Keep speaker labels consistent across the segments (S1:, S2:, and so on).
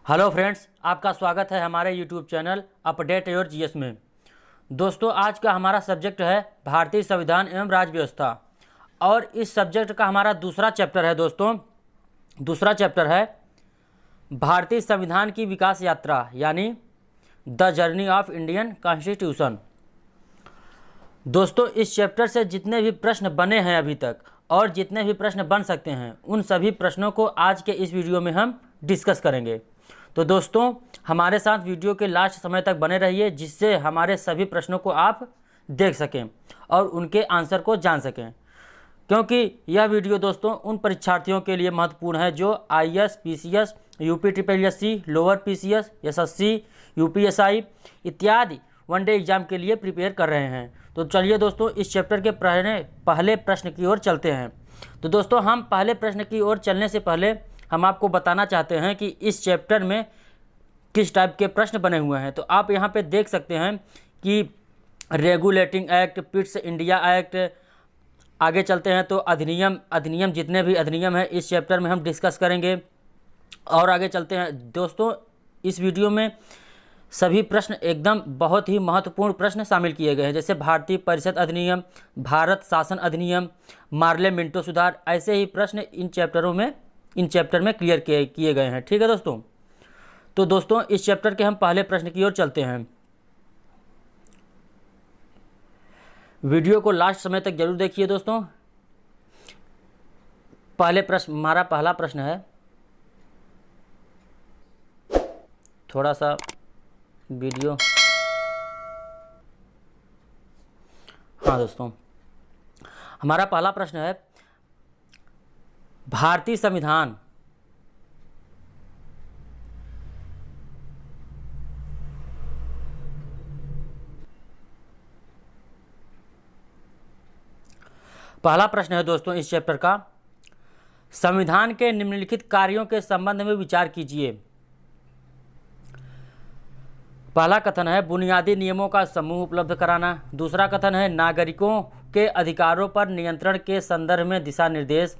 S1: Hello friends, आपका स्वागत है हमारे YouTube channel update your GS में। दोस्तों, आज का हमारा सब्जेक्ट है भारतीय संविधान एवं राज्य व्यवस्था और इस सब्जेक्ट का हमारा दूसरा चैप्टर है। दोस्तों, दूसरा चैप्टर है भारतीय संविधान की विकास यात्रा यानी the journey of Indian constitution. दोस्तों, इस चैप्टर से जितने भी प्रश्न बने हैं अभी तक और जितने भी प्रश्न बन सकते हैं उन सभी प्रश्नों को आज के इस वीडियो में हम डिस्कस करेंगे। तो दोस्तों, हमारे साथ वीडियो के लास्ट समय तक बने रहिए, जिससे हमारे सभी प्रश्नों को आप देख सकें और उनके आंसर को जान सकें, क्योंकि यह वीडियो दोस्तों उन परीक्षार्थियों के लिए महत्वपूर्ण है जो IAS, PCS, UP triple SC, lower PCS, SSC, UPSI इत्यादि वनडे एग्जाम के लिए प्रिपेयर कर रहे हैं। तो चलिए दोस्तों, इस चैप्टर के पहले प्रश्न की ओर चलते हैं। तो दोस्तों, हम पहले प्रश्न की ओर चलने से पहले हम आपको बताना चाहते हैं कि इस चैप्टर में किस टाइप के प्रश्न बने हुए हैं। तो आप यहाँ पे देख सकते हैं कि regulating act, Pitt's India act, आगे चलते हैं तो अधिनियम जितने भी अधिनियम हैं इस चैप्टर में हम डिस्कस करेंगे। और आगे चलते हैं दोस्तों, इस वीडियो में सभी प्रश्न एकदम बहुत ही महत्वपूर्ण प्रश्न शामिल किए गए हैं, जैसे भारतीय परिषद अधिनियम, भारत शासन अधिनियम, मार्ले मिंटो सुधार, ऐसे ही प्रश्न इन चैप्टर में क्लियर किए गए हैं। ठीक है दोस्तों। तो दोस्तों, इस चैप्टर के हम पहले प्रश्न की ओर चलते हैं। वीडियो को लास्ट समय तक जरूर देखिए दोस्तों। हमारा पहला प्रश्न है, थोड़ा सा वीडियो, हाँ दोस्तों, हमारा पहला प्रश्न है भारतीय संविधान पहला प्रश्न है दोस्तों इस चैप्टर का, संविधान के निम्नलिखित कार्यों के संबंध में विचार कीजिए। पहला कथन है बुनियादी नियमों का समूह उपलब्ध कराना। दूसरा कथन है नागरिकों के अधिकारों पर नियंत्रण के संदर्भ में दिशा निर्देश।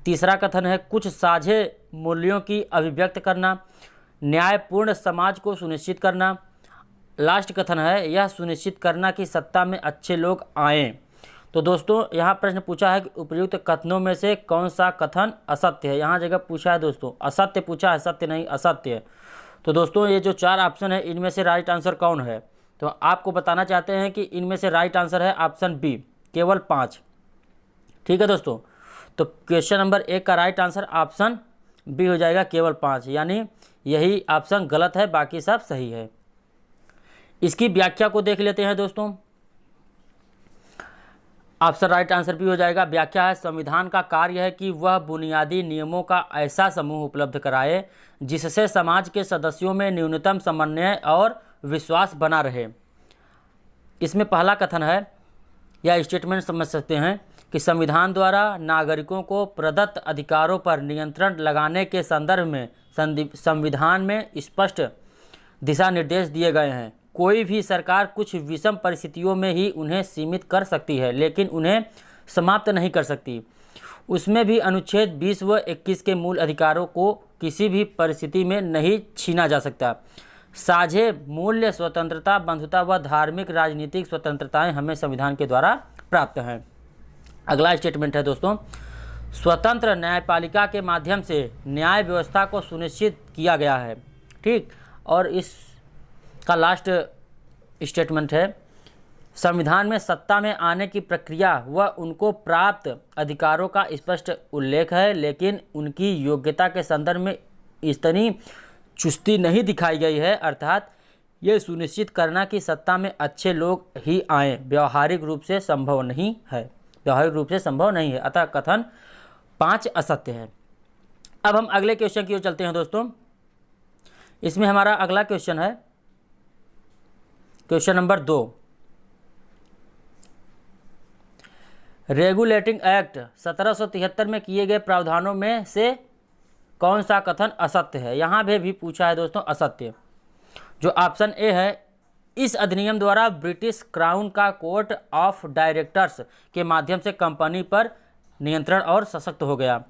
S1: तीसरा कथन है कुछ साझे मूल्यों की अभिव्यक्त करना, न्यायपूर्ण समाज को सुनिश्चित करना। लास्ट कथन है यह सुनिश्चित करना कि सत्ता में अच्छे लोग आएं। तो दोस्तों, यहाँ प्रश्न पूछा है कि उपर्युक्त कथनों में से कौन सा कथन असत्य है। यहाँ जगह पूछा है दोस्तों, असत्य पूछा है, सत्य नहीं, असत्य है। तो दोस्तों, ये जो 4 ऑप्शन है इनमें से राइट आंसर कौन है, तो आपको बताना चाहते हैं कि इनमें से राइट आंसर है ऑप्शन बी, केवल 5। ठीक है दोस्तों। तो क्वेश्चन नंबर 1 का राइट आंसर ऑप्शन बी हो जाएगा, केवल 5, यानी यही ऑप्शन गलत है, बाकी सब सही है। इसकी व्याख्या को देख लेते हैं दोस्तों। ऑप्शन राइट आंसर भी हो जाएगा। व्याख्या है संविधान का कार्य है कि वह बुनियादी नियमों का ऐसा समूह उपलब्ध कराए जिससे समाज के सदस्यों में न्यूनतम समन्वय और विश्वास बना रहे। इसमें पहला कथन है या स्टेटमेंट समझ सकते हैं कि संविधान द्वारा नागरिकों को प्रदत्त अधिकारों पर नियंत्रण लगाने के संदर्भ में संविधान में स्पष्ट दिशा निर्देश दिए गए हैं। कोई भी सरकार कुछ विषम परिस्थितियों में ही उन्हें सीमित कर सकती है, लेकिन उन्हें समाप्त नहीं कर सकती। उसमें भी अनुच्छेद 20 व 21 के मूल अधिकारों को किसी भी परिस्थिति में नहीं छीना जा सकता। साझे मूल्य, स्वतंत्रता, बंधुता व धार्मिक राजनीतिक स्वतंत्रताएं हमें संविधान के द्वारा प्राप्त हैं। अगला स्टेटमेंट है दोस्तों, स्वतंत्र न्यायपालिका के माध्यम से न्याय व्यवस्था को सुनिश्चित किया गया है। ठीक, और इस का लास्ट स्टेटमेंट है संविधान में सत्ता में आने की प्रक्रिया व उनको प्राप्त अधिकारों का स्पष्ट उल्लेख है, लेकिन उनकी योग्यता के संदर्भ में इतनी चुस्ती नहीं दिखाई गई है, अर्थात ये सुनिश्चित करना कि सत्ता में अच्छे लोग ही आएँ व्यावहारिक रूप से संभव नहीं है। अतः कथन 5 असत्य है। अब हम अगले क्वेश्चन की ओर चलते हैं दोस्तों। इसमें हमारा अगला क्वेश्चन है क्वेश्चन नंबर 2, रेगुलेटिंग एक्ट 1773 में किए गए प्रावधानों में से कौन सा कथन असत्य है। यहाँ भी पूछा है दोस्तों असत्य। जो ऑप्शन ए है, इस अधिनियम द्वारा ब्रिटिश क्राउन का कोर्ट ऑफ डायरेक्टर्स के माध्यम से कंपनी पर नियंत्रण और सशक्त हो गया।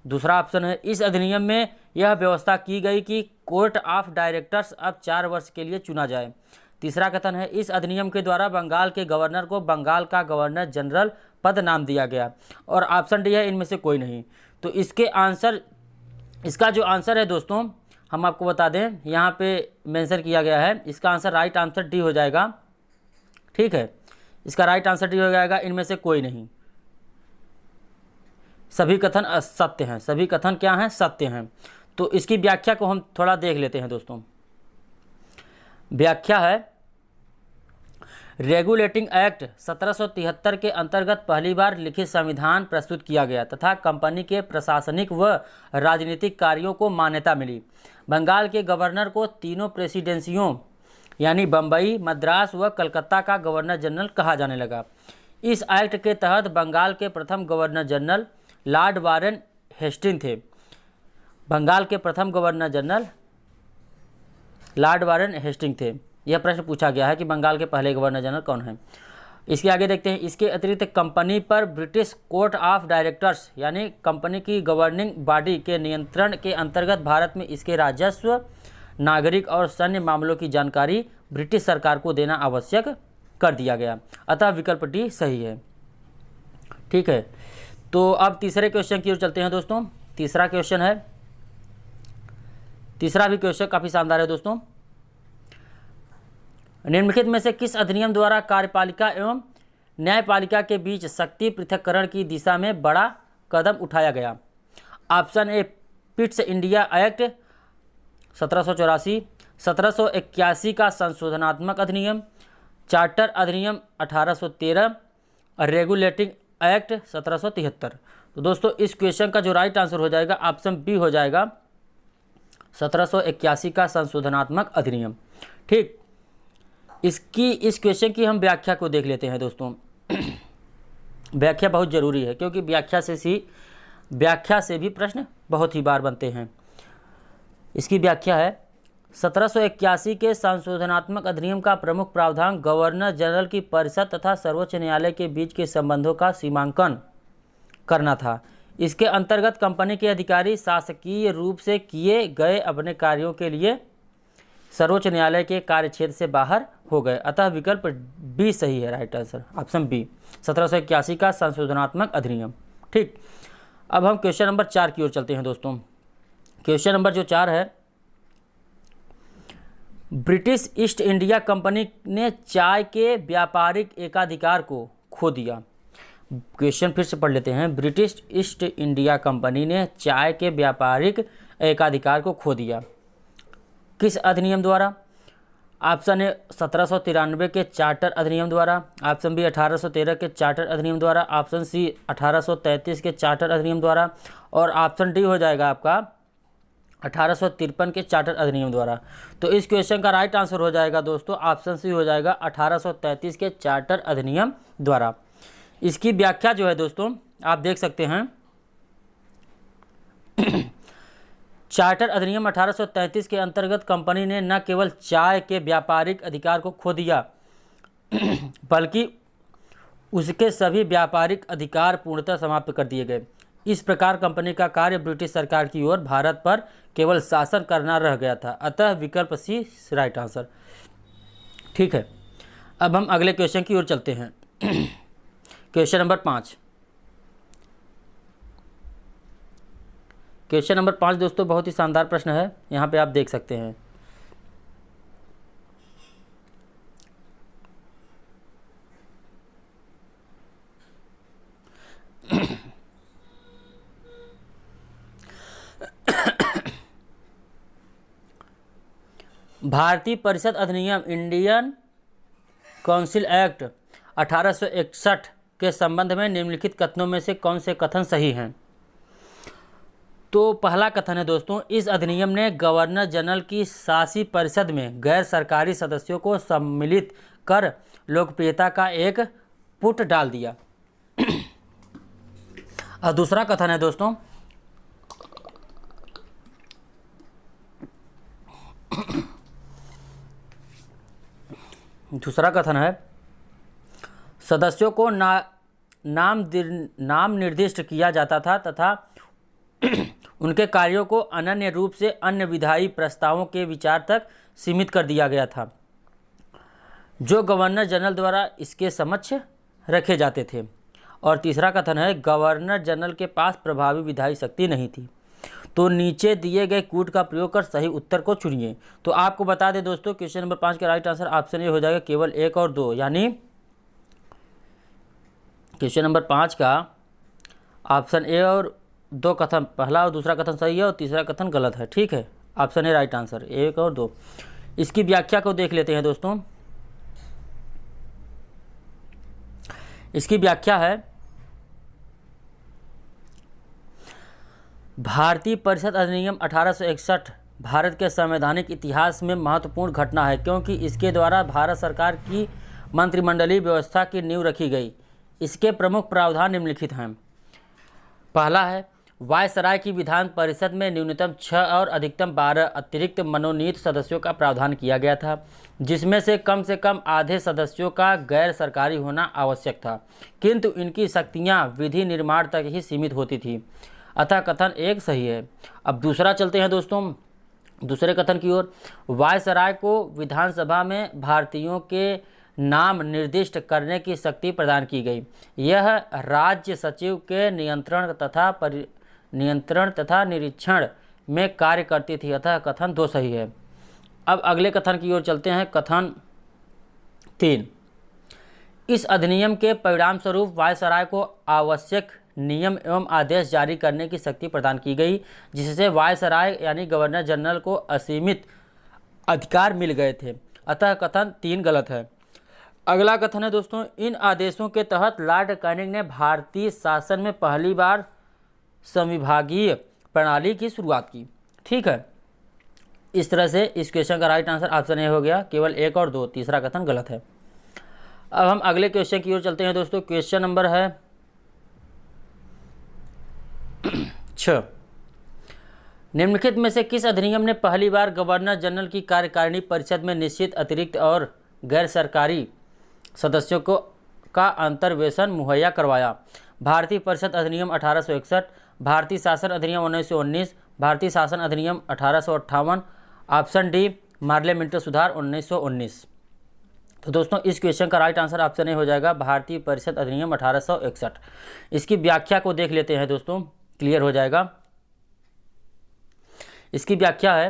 S1: दूसरा ऑप्शन है, इस अधिनियम में यह व्यवस्था की गई कि कोर्ट ऑफ डायरेक्टर्स अब 4 वर्ष के लिए चुना जाए। तीसरा कथन है इस अधिनियम के द्वारा बंगाल के गवर्नर को बंगाल का गवर्नर जनरल पद नाम दिया गया। और ऑप्शन डी है इनमें से कोई नहीं। तो इसका जो आंसर है दोस्तों हम आपको बता दें, यहाँ पे मेंशन किया गया है, इसका आंसर राइट आंसर डी हो जाएगा। ठीक है, इसका राइट आंसर डी हो जाएगा, इनमें से कोई नहीं। सभी कथन असत्य हैं, सभी कथन क्या हैं? सत्य हैं। तो इसकी व्याख्या को हम थोड़ा देख लेते हैं दोस्तों। व्याख्या है रेगुलेटिंग एक्ट 1773 के अंतर्गत पहली बार लिखित संविधान प्रस्तुत किया गया तथा कंपनी के प्रशासनिक व राजनीतिक कार्यों को मान्यता मिली। बंगाल के गवर्नर को तीनों प्रेसिडेंसियों यानी बम्बई, मद्रास व कलकत्ता का गवर्नर जनरल कहा जाने लगा। इस एक्ट के तहत बंगाल के प्रथम governor general Lord Warren Hasting थे। बंगाल के प्रथम governor general Lord Warren Hasting थे। यह प्रश्न पूछा गया है कि बंगाल के पहले गवर्नर जनरल कौन हैं। इसके आगे देखते हैं, इसके अतिरिक्त कंपनी पर ब्रिटिश कोर्ट ऑफ डायरेक्टर्स यानी कंपनी की गवर्निंग बॉडी के नियंत्रण के अंतर्गत भारत में इसके राजस्व, नागरिक और सैन्य मामलों की जानकारी ब्रिटिश सरकार को देना आवश्यक कर दिया गया। अतः विकल्प डी सही है। ठीक है, तो अब तीसरे क्वेश्चन की ओर चलते हैं दोस्तों। तीसरा क्वेश्चन है, तीसरा भी क्वेश्चन काफ़ी शानदार है दोस्तों। निम्नलिखित में से किस अधिनियम द्वारा कार्यपालिका एवं न्यायपालिका के बीच शक्ति पृथक्करण की दिशा में बड़ा कदम उठाया गया? Option A Pitt's India act 1784, 1781 का संशोधनात्मक अधिनियम, चार्टर अधिनियम 1813, रेगुलेटिंग एक्ट 1773। तो दोस्तों इस क्वेश्चन का जो राइट आंसर हो जाएगा ऑप्शन बी हो जाएगा, 1781 का संशोधनात्मक अधिनियम। ठीक, इस क्वेश्चन की हम व्याख्या को देख लेते हैं दोस्तों। व्याख्या बहुत ज़रूरी है क्योंकि व्याख्या से भी प्रश्न बहुत ही बार बनते हैं। इसकी व्याख्या है 1781 के संशोधनात्मक अधिनियम का प्रमुख प्रावधान गवर्नर जनरल की परिषद तथा सर्वोच्च न्यायालय के बीच के संबंधों का सीमांकन करना था। इसके अंतर्गत कंपनी के अधिकारी शासकीय रूप से किए गए अपने कार्यों के लिए सर्वोच्च न्यायालय के कार्यक्षेत्र से बाहर हो गए। अतः विकल्प बी सही है, राइट आंसर ऑप्शन बी, 1781 का संशोधनात्मक अधिनियम। ठीक, अब हम क्वेश्चन नंबर 4 की ओर चलते हैं दोस्तों। क्वेश्चन नंबर जो 4 है, ब्रिटिश ईस्ट इंडिया कंपनी ने चाय के व्यापारिक एकाधिकार को खो दिया। क्वेश्चन फिर से पढ़ लेते हैं। ब्रिटिश ईस्ट इंडिया कंपनी ने चाय के व्यापारिक एकाधिकार को खो दिया किस अधिनियम द्वारा? ऑप्शन ए 1793 के चार्टर अधिनियम द्वारा, ऑप्शन बी 1813 के चार्टर अधिनियम द्वारा, ऑप्शन सी 1833 के चार्टर अधिनियम द्वारा और ऑप्शन डी हो जाएगा आपका 1853 के चार्टर अधिनियम द्वारा। तो इस क्वेश्चन का राइट आंसर हो जाएगा दोस्तों ऑप्शन सी हो जाएगा 1833 के चार्टर अधिनियम द्वारा। इसकी व्याख्या जो है दोस्तों आप देख सकते हैं। चार्टर अधिनियम 1833 के अंतर्गत कंपनी ने न केवल चाय के व्यापारिक अधिकार को खो दिया बल्कि उसके सभी व्यापारिक अधिकार पूर्णतः समाप्त कर दिए गए। इस प्रकार कंपनी का कार्य ब्रिटिश सरकार की ओर भारत पर केवल शासन करना रह गया था। अतः विकल्प सी राइट आंसर। ठीक है, अब हम अगले क्वेश्चन की ओर चलते हैं। Question number 5। क्वेश्चन नंबर 5 दोस्तों बहुत ही शानदार प्रश्न है, यहाँ पे आप देख सकते हैं। भारतीय परिषद अधिनियम इंडियन काउंसिल एक्ट 1861 के संबंध में निम्नलिखित कथनों में से कौन से कथन सही हैं? तो पहला कथन है दोस्तों, इस अधिनियम ने गवर्नर जनरल की शासी परिषद में गैर सरकारी सदस्यों को सम्मिलित कर लोकप्रियता का एक पुट डाल दिया। और दूसरा कथन है दोस्तों, सदस्यों को नाम निर्दिष्ट किया जाता था तथा उनके कार्यों को अनन्य रूप से अन्य विधायी प्रस्तावों के विचार तक सीमित कर दिया गया था, जो गवर्नर जनरल द्वारा इसके समक्ष रखे जाते थे। और तीसरा कथन है, गवर्नर जनरल के पास प्रभावी विधायी शक्ति नहीं थी। तो नीचे दिए गए कूट का प्रयोग कर सही उत्तर को चुनिए। तो आपको बता दें दोस्तों, क्वेश्चन नंबर 5 का राइट आंसर ऑप्शन ए हो जाएगा, केवल 1 और 2, यानी क्वेश्चन नंबर 5 का ऑप्शन ए और 2 कथन, पहला और दूसरा कथन सही है और तीसरा कथन गलत है। ठीक है, ऑप्शन ए राइट आंसर, 1 और 2। इसकी व्याख्या को देख लेते हैं दोस्तों। इसकी व्याख्या है, भारतीय परिषद अधिनियम 1861 भारत के संवैधानिक इतिहास में महत्वपूर्ण घटना है, क्योंकि इसके द्वारा भारत सरकार की मंत्रिमंडलीय व्यवस्था की नींव रखी गई। इसके प्रमुख प्रावधान निम्नलिखित हैं। पहला है, वायसराय की विधान परिषद में न्यूनतम 6 और अधिकतम 12 अतिरिक्त मनोनीत सदस्यों का प्रावधान किया गया था, जिसमें से कम आधे सदस्यों का गैर सरकारी होना आवश्यक था, किंतु इनकी शक्तियां विधि निर्माण तक ही सीमित होती थी। अतः कथन 1 सही है। अब दूसरा चलते हैं दोस्तों, दूसरे कथन की ओर। वायसराय को विधानसभा में भारतीयों के नाम निर्दिष्ट करने की शक्ति प्रदान की गई। यह राज्य सचिव के नियंत्रण तथा निरीक्षण में कार्य करती थी। अतः कथन 2 सही है। अब अगले कथन की ओर चलते हैं, कथन 3। इस अधिनियम के परिणाम स्वरूप वायसराय को आवश्यक नियम एवं आदेश जारी करने की शक्ति प्रदान की गई, जिससे वायसराय यानी गवर्नर जनरल को असीमित अधिकार मिल गए थे। अतः कथन 3 गलत है। अगला कथन है दोस्तों, इन आदेशों के तहत लॉर्ड कैनिंग ने भारतीय शासन में पहली बार संविभागीय प्रणाली की शुरुआत की। ठीक है, इस तरह से इस क्वेश्चन का राइट आंसर ऑप्शन ए हो गया, केवल 1 और 2, तीसरा कथन गलत है। अब हम अगले क्वेश्चन की ओर चलते हैं दोस्तों। क्वेश्चन नंबर है 6। निम्नलिखित में से किस अधिनियम ने पहली बार गवर्नर जनरल की कार्यकारिणी परिषद में निश्चित अतिरिक्त और गैर सरकारी सदस्यों का अंतर्वेशन मुहैया करवाया? भारतीय परिषद अधिनियम 1861, भारतीय शासन अधिनियम 1919, भारतीय शासन अधिनियम 1858, ऑप्शन डी पार्लियामेंट्री सुधार 1919। तो दोस्तों इस क्वेश्चन का राइट आंसर ऑप्शन ए हो जाएगा, भारतीय परिषद अधिनियम 1861। इसकी व्याख्या को देख लेते हैं दोस्तों, क्लियर हो जाएगा। इसकी व्याख्या है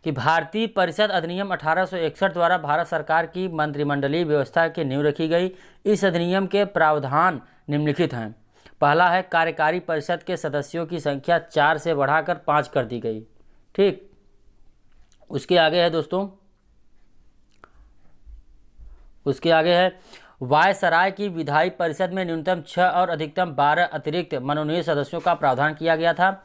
S1: कि भारतीय परिषद अधिनियम 1861 द्वारा भारत सरकार की मंत्रिमंडलीय व्यवस्था की नींव रखी गई। इस अधिनियम के प्रावधान निम्नलिखित हैं। पहला है, कार्यकारी परिषद के सदस्यों की संख्या 4 से बढ़ाकर 5 कर दी गई। ठीक, उसके आगे है दोस्तों, उसके आगे है, वायसराय की विधायी परिषद में न्यूनतम 6 और अधिकतम 12 अतिरिक्त मनोनीत सदस्यों का प्रावधान किया गया था।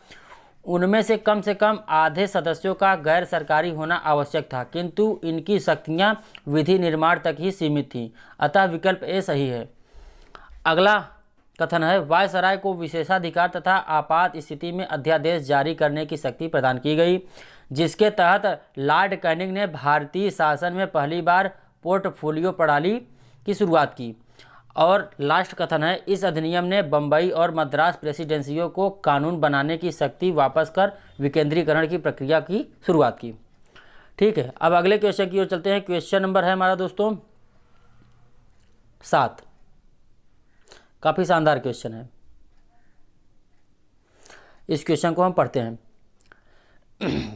S1: उनमें से कम आधे सदस्यों का गैर सरकारी होना आवश्यक था, किंतु इनकी शक्तियां विधि निर्माण तक ही सीमित थीं। अतः विकल्प ए सही है। अगला कथन है, वायसराय को विशेषाधिकार तथा आपात स्थिति में अध्यादेश जारी करने की शक्ति प्रदान की गई, जिसके तहत लॉर्ड कैनिंग ने भारतीय शासन में पहली बार पोर्टफोलियो प्रणाली की शुरुआत की। और लास्ट कथन है, इस अधिनियम ने बम्बई और मद्रास प्रेसिडेंसियों को कानून बनाने की शक्ति वापस कर विकेंद्रीकरण की प्रक्रिया की शुरुआत की। ठीक है, अब अगले क्वेश्चन की ओर चलते हैं। क्वेश्चन नंबर है हमारा दोस्तों 7। काफ़ी शानदार क्वेश्चन है। इस क्वेश्चन को हम पढ़ते हैं।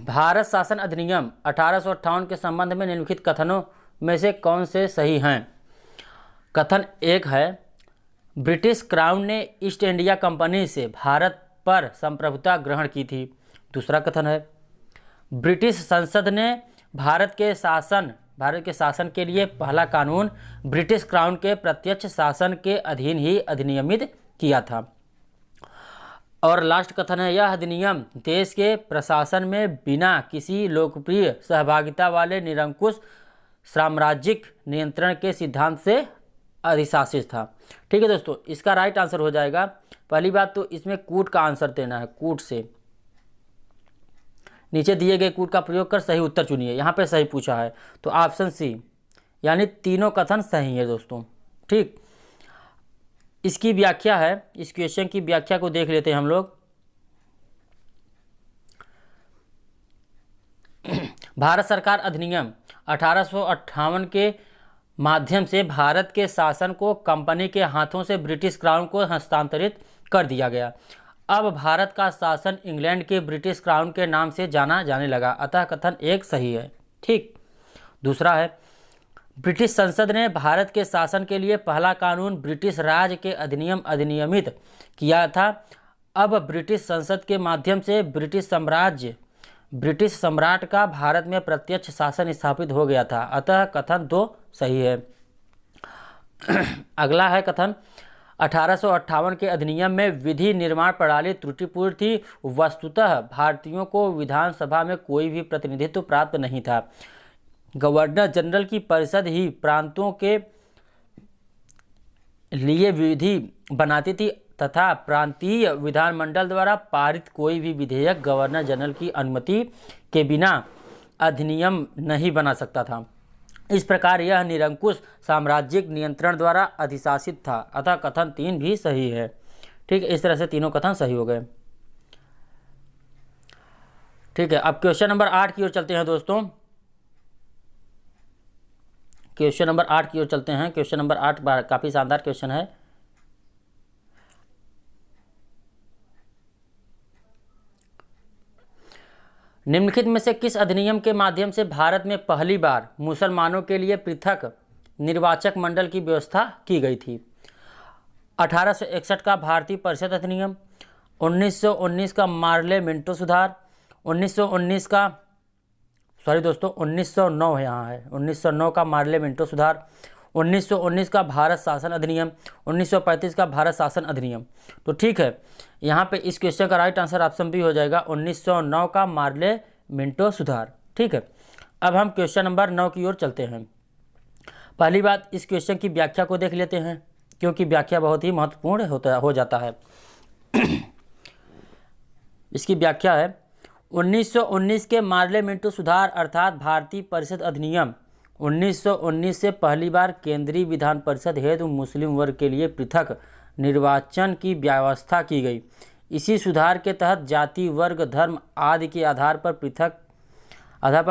S1: भारत शासन अधिनियम 1858 के संबंध में निम्नलिखित कथनों में से कौन से सही हैं? कथन 1 है, ब्रिटिश क्राउन ने ईस्ट इंडिया कंपनी से भारत पर संप्रभुता ग्रहण की थी। दूसरा कथन है, ब्रिटिश संसद ने भारत के शासन के लिए पहला कानून ब्रिटिश क्राउन के प्रत्यक्ष शासन के अधीन ही अधिनियमित किया था। और लास्ट कथन है, यह अधिनियम देश के प्रशासन में बिना किसी लोकप्रिय सहभागिता वाले निरंकुश साम्राज्यिक नियंत्रण के सिद्धांत से अधिशासित था। ठीक है दोस्तों, इसका राइट आंसर हो जाएगा, पहली बात तो इसमें कूट का आंसर देना है, कूट से नीचे दिए गए कूट का प्रयोग कर सही उत्तर चुनिए। यहाँ पे सही पूछा है तो ऑप्शन सी, यानी तीनों कथन सही है दोस्तों। ठीक, इसकी व्याख्या है, इस क्वेश्चन की व्याख्या को देख लेते हैं हम लोग। भारत सरकार अधिनियम 1858 के माध्यम से भारत के शासन को कंपनी के हाथों से ब्रिटिश क्राउन को हस्तांतरित कर दिया गया। अब भारत का शासन इंग्लैंड के ब्रिटिश क्राउन के नाम से जाना जाने लगा, अतः कथन एक सही है। ठीक। दूसरा है, ब्रिटिश संसद ने भारत के शासन के लिए पहला कानून ब्रिटिश राज के अधिनियम अधिनियमित किया था। अब ब्रिटिश संसद के माध्यम से ब्रिटिश सम्राट का भारत में प्रत्यक्ष शासन स्थापित हो गया था, अतः कथन 2 सही है। अगला है कथन 1858 के अधिनियम में विधि निर्माण प्रणाली त्रुटिपूर्ण थी। वस्तुतः भारतीयों को विधानसभा में कोई भी प्रतिनिधित्व प्राप्त नहीं था। गवर्नर जनरल की परिषद ही प्रांतों के लिए विधि बनाती थी तथा प्रांतीय विधानमंडल द्वारा पारित कोई भी विधेयक गवर्नर जनरल की अनुमति के बिना अधिनियम नहीं बना सकता था। इस प्रकार यह निरंकुश साम्राज्यिक नियंत्रण द्वारा अधिशासित था, अतः कथन 3 भी सही है। ठीक है, इस तरह से तीनों कथन सही हो गए। ठीक है, अब क्वेश्चन नंबर 8 की ओर चलते हैं दोस्तों। क्वेश्चन नंबर 8 की ओर चलते हैं। क्वेश्चन नंबर 8 काफ़ी शानदार क्वेश्चन है। निम्नलिखित में से किस अधिनियम के माध्यम से भारत में पहली बार मुसलमानों के लिए पृथक निर्वाचक मंडल की व्यवस्था की गई थी? 1861 का भारतीय परिषद अधिनियम, 1919 का मार्ले मिंटो सुधार, 1909 है, यहाँ है 1909 का मार्ले मिंटो सुधार, 1919 का भारत शासन अधिनियम, 1935 का भारत शासन अधिनियम। तो ठीक है, यहाँ पे इस क्वेश्चन का राइट आंसर ऑप्शन बी हो जाएगा 1909 का मार्ले मिंटो सुधार। ठीक है, अब हम क्वेश्चन नंबर 9 की ओर चलते हैं। पहली बात, इस क्वेश्चन की व्याख्या को देख लेते हैं, क्योंकि व्याख्या बहुत ही महत्वपूर्ण हो जाता है। इसकी व्याख्या है, 1919 के मार्ले मिंटो सुधार अर्थात भारतीय परिषद अधिनियम 1919 से पहली बार केंद्रीय विधान परिषद हेतु मुस्लिम वर्ग के लिए पृथक निर्वाचन की व्यवस्था की गई। इसी सुधार के तहत जाति, वर्ग, धर्म आदि के आधार पर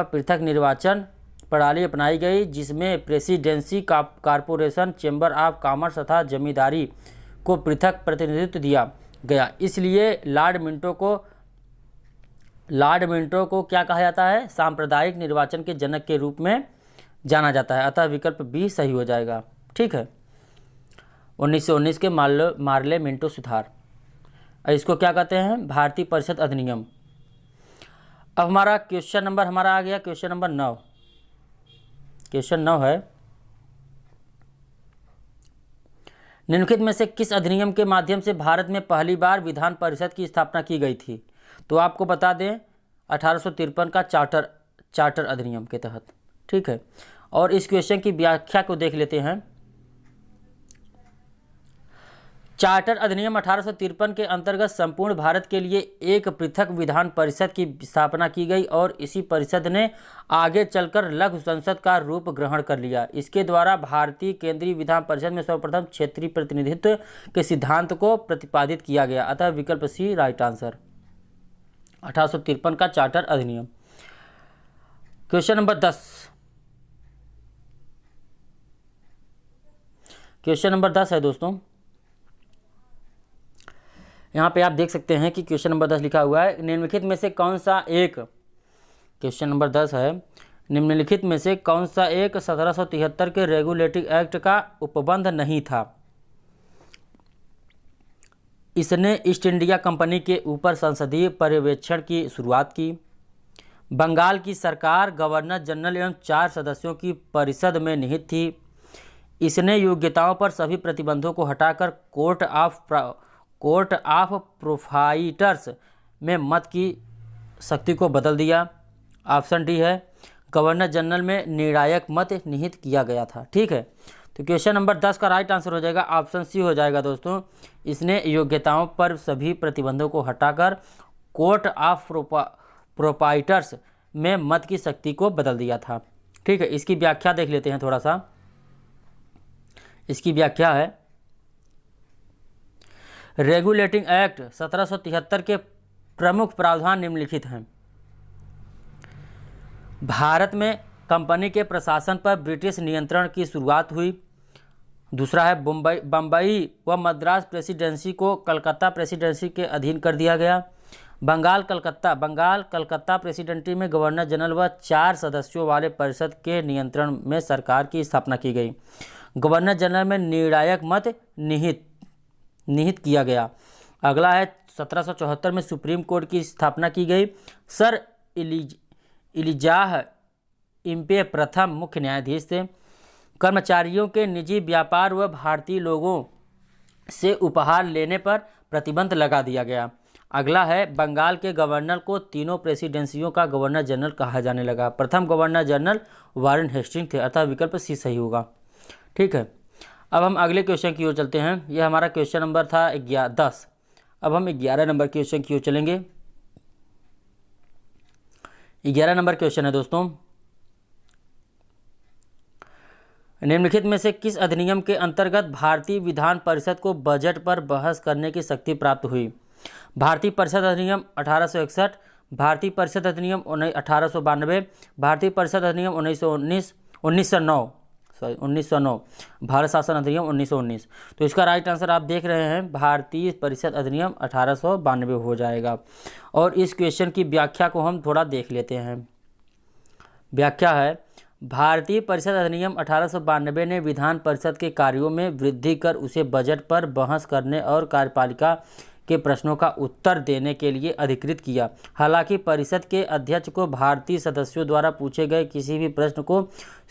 S1: पृथक निर्वाचन प्रणाली अपनाई गई, जिसमें presidency, corporation, chamber of commerce तथा जमींदारी को पृथक प्रतिनिधित्व दिया गया। इसलिए लॉर्ड मिंटो को क्या कहा जाता है? सांप्रदायिक निर्वाचन के जनक के रूप में जाना जाता है, अतः विकल्प बी सही हो जाएगा। ठीक है, 1919 के मार्ले मिंटो सुधार, इसको क्या कहते हैं? भारतीय परिषद अधिनियम। अब हमारा क्वेश्चन नंबर आ गया क्वेश्चन नंबर 9। क्वेश्चन 9 है, निम्नलिखित में से किस अधिनियम के माध्यम से भारत में पहली बार विधान परिषद की स्थापना की गई थी? तो आपको बता दें 1853 का चार्टर अधिनियम के तहत। ठीक है, और इस क्वेश्चन की व्याख्या को देख लेते हैं। चार्टर अधिनियम 1853 के अंतर्गत संपूर्ण भारत के लिए एक पृथक विधान परिषद की स्थापना की गई और इसी परिषद ने आगे चलकर लघु संसद का रूप ग्रहण कर लिया। इसके द्वारा भारतीय केंद्रीय विधान परिषद में सर्वप्रथम क्षेत्रीय प्रतिनिधित्व के सिद्धांत को प्रतिपादित किया गया, अतः विकल्प सी राइट आंसर। 1853 का चार्टर अधिनियम। Question number 10। क्वेश्चन नंबर 10 है दोस्तों, यहाँ पे आप देख सकते हैं कि क्वेश्चन नंबर 10 लिखा हुआ है, निम्नलिखित में से कौन सा एक, क्वेश्चन नंबर 10 है, निम्नलिखित में से कौन सा एक 1773 के रेगुलेटिंग एक्ट का उपबंध नहीं था? इसने ईस्ट इंडिया कंपनी के ऊपर संसदीय पर्यवेक्षण की शुरुआत की। बंगाल की सरकार गवर्नर जनरल एवं 4 सदस्यों की परिषद में निहित थी। इसने योग्यताओं पर सभी प्रतिबंधों को हटाकर कोर्ट ऑफ प्रोफाइटर्स में मत की शक्ति को बदल दिया। ऑप्शन डी है, गवर्नर जनरल में निर्णायक मत निहित किया गया था। ठीक है, तो क्वेश्चन नंबर 10 का राइट आंसर हो जाएगा ऑप्शन सी हो जाएगा दोस्तों। इसने योग्यताओं पर सभी प्रतिबंधों को हटाकर कोर्ट ऑफ प्रोपाइटर्स में मत की शक्ति को बदल दिया था। ठीक है, इसकी व्याख्या देख लेते हैं थोड़ा सा। इसकी व्याख्या है, रेगुलेटिंग एक्ट 1773 के प्रमुख प्रावधान निम्नलिखित हैं। भारत में कंपनी के प्रशासन पर ब्रिटिश नियंत्रण की शुरुआत हुई। दूसरा है बम्बई व मद्रास प्रेसिडेंसी को कलकत्ता प्रेसिडेंसी के अधीन कर दिया गया। बंगाल कलकत्ता प्रेसिडेंसी में गवर्नर जनरल व 4 सदस्यों वाले परिषद के नियंत्रण में सरकार की स्थापना की गई। गवर्नर जनरल में निर्णायक मत निहित किया गया। अगला है 1774 में सुप्रीम कोर्ट की स्थापना की गई। सर इलिजाह इम्पे प्रथम मुख्य न्यायाधीश थे। कर्मचारियों के निजी व्यापार व भारतीय लोगों से उपहार लेने पर प्रतिबंध लगा दिया गया। अगला है बंगाल के गवर्नर को तीनों प्रेसिडेंसियों का गवर्नर जनरल कहा जाने लगा। प्रथम गवर्नर जनरल वारेन हेस्टिंग थे, अर्थात विकल्प सी सही होगा। ठीक है, अब हम अगले क्वेश्चन की ओर चलते हैं। यह हमारा क्वेश्चन नंबर था 10। अब हम 11 नंबर क्वेश्चन की ओर चलेंगे। 11 नंबर क्वेश्चन है दोस्तों, निम्नलिखित में से किस अधिनियम के अंतर्गत भारतीय विधान परिषद को बजट पर बहस करने की शक्ति प्राप्त हुई? भारतीय परिषद अधिनियम 1861, भारतीय परिषद अधिनियम 1892, भारतीय परिषद अधिनियम 1909, भारत शासन अधिनियम 1919। तो इसका राइट आंसर आप देख रहे हैं, भारतीय परिषद अधिनियम 1892 हो जाएगा। और इस क्वेश्चन की व्याख्या को हम थोड़ा देख लेते हैं। व्याख्या है, भारतीय परिषद अधिनियम 1892 ने विधान परिषद के कार्यों में वृद्धि कर उसे बजट पर बहस करने और कार्यपालिका के प्रश्नों का उत्तर देने के लिए अधिकृत किया। हालांकि परिषद के अध्यक्ष को भारतीय सदस्यों द्वारा पूछे गए किसी भी प्रश्न को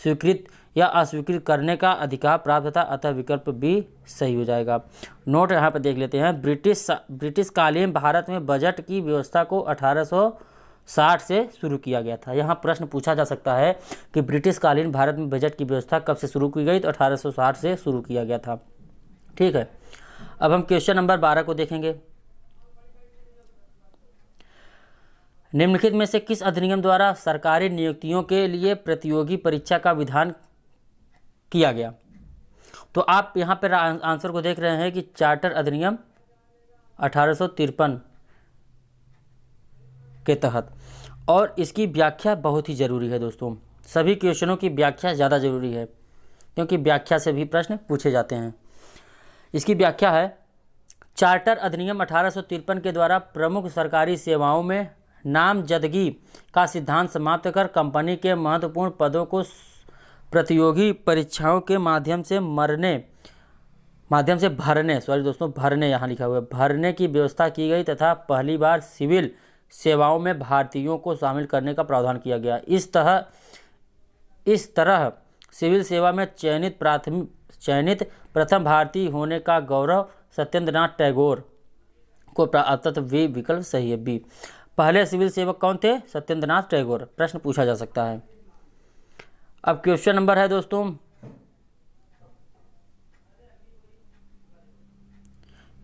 S1: स्वीकृत या अस्वीकृत करने का अधिकार प्राप्त था, अतः विकल्प बी सही हो जाएगा। नोट यहाँ पर देख लेते हैं। ब्रिटिश कालीन भारत में बजट की व्यवस्था को 1860 से शुरू किया गया था। यहाँ प्रश्न पूछा जा सकता है कि ब्रिटिश कालीन भारत में बजट की व्यवस्था कब से शुरू की गई? तो 1860 से शुरू किया गया था। ठीक है, अब हम क्वेश्चन नंबर 12 को देखेंगे। निम्नलिखित में से किस अधिनियम द्वारा सरकारी नियुक्तियों के लिए प्रतियोगी परीक्षा का विधान किया गया? तो आप यहाँ पर आंसर को देख रहे हैं कि चार्टर अधिनियम 1853 के तहत, और इसकी व्याख्या बहुत ही ज़रूरी है दोस्तों। सभी क्वेश्चनों की व्याख्या ज़्यादा ज़रूरी है, क्योंकि व्याख्या से भी प्रश्न पूछे जाते हैं। इसकी व्याख्या है, चार्टर अधिनियम 1853 के द्वारा प्रमुख सरकारी सेवाओं में नामजदगी का सिद्धांत समाप्त कर कंपनी के महत्वपूर्ण पदों को प्रतियोगी परीक्षाओं के माध्यम से भरने यहाँ लिखा हुआ है, भरने की व्यवस्था की गई तथा पहली बार सिविल सेवाओं में भारतीयों को शामिल करने का प्रावधान किया गया। इस तरह सिविल सेवा में चयनित प्रथम भारतीय होने का गौरव सत्येंद्रनाथ टैगोर को प्राप्त। विकल्प सही है, बी। पहले सिविल सेवक कौन थे? सत्येंद्रनाथ टैगोर। प्रश्न पूछा जा सकता है। अब क्वेश्चन नंबर है दोस्तों,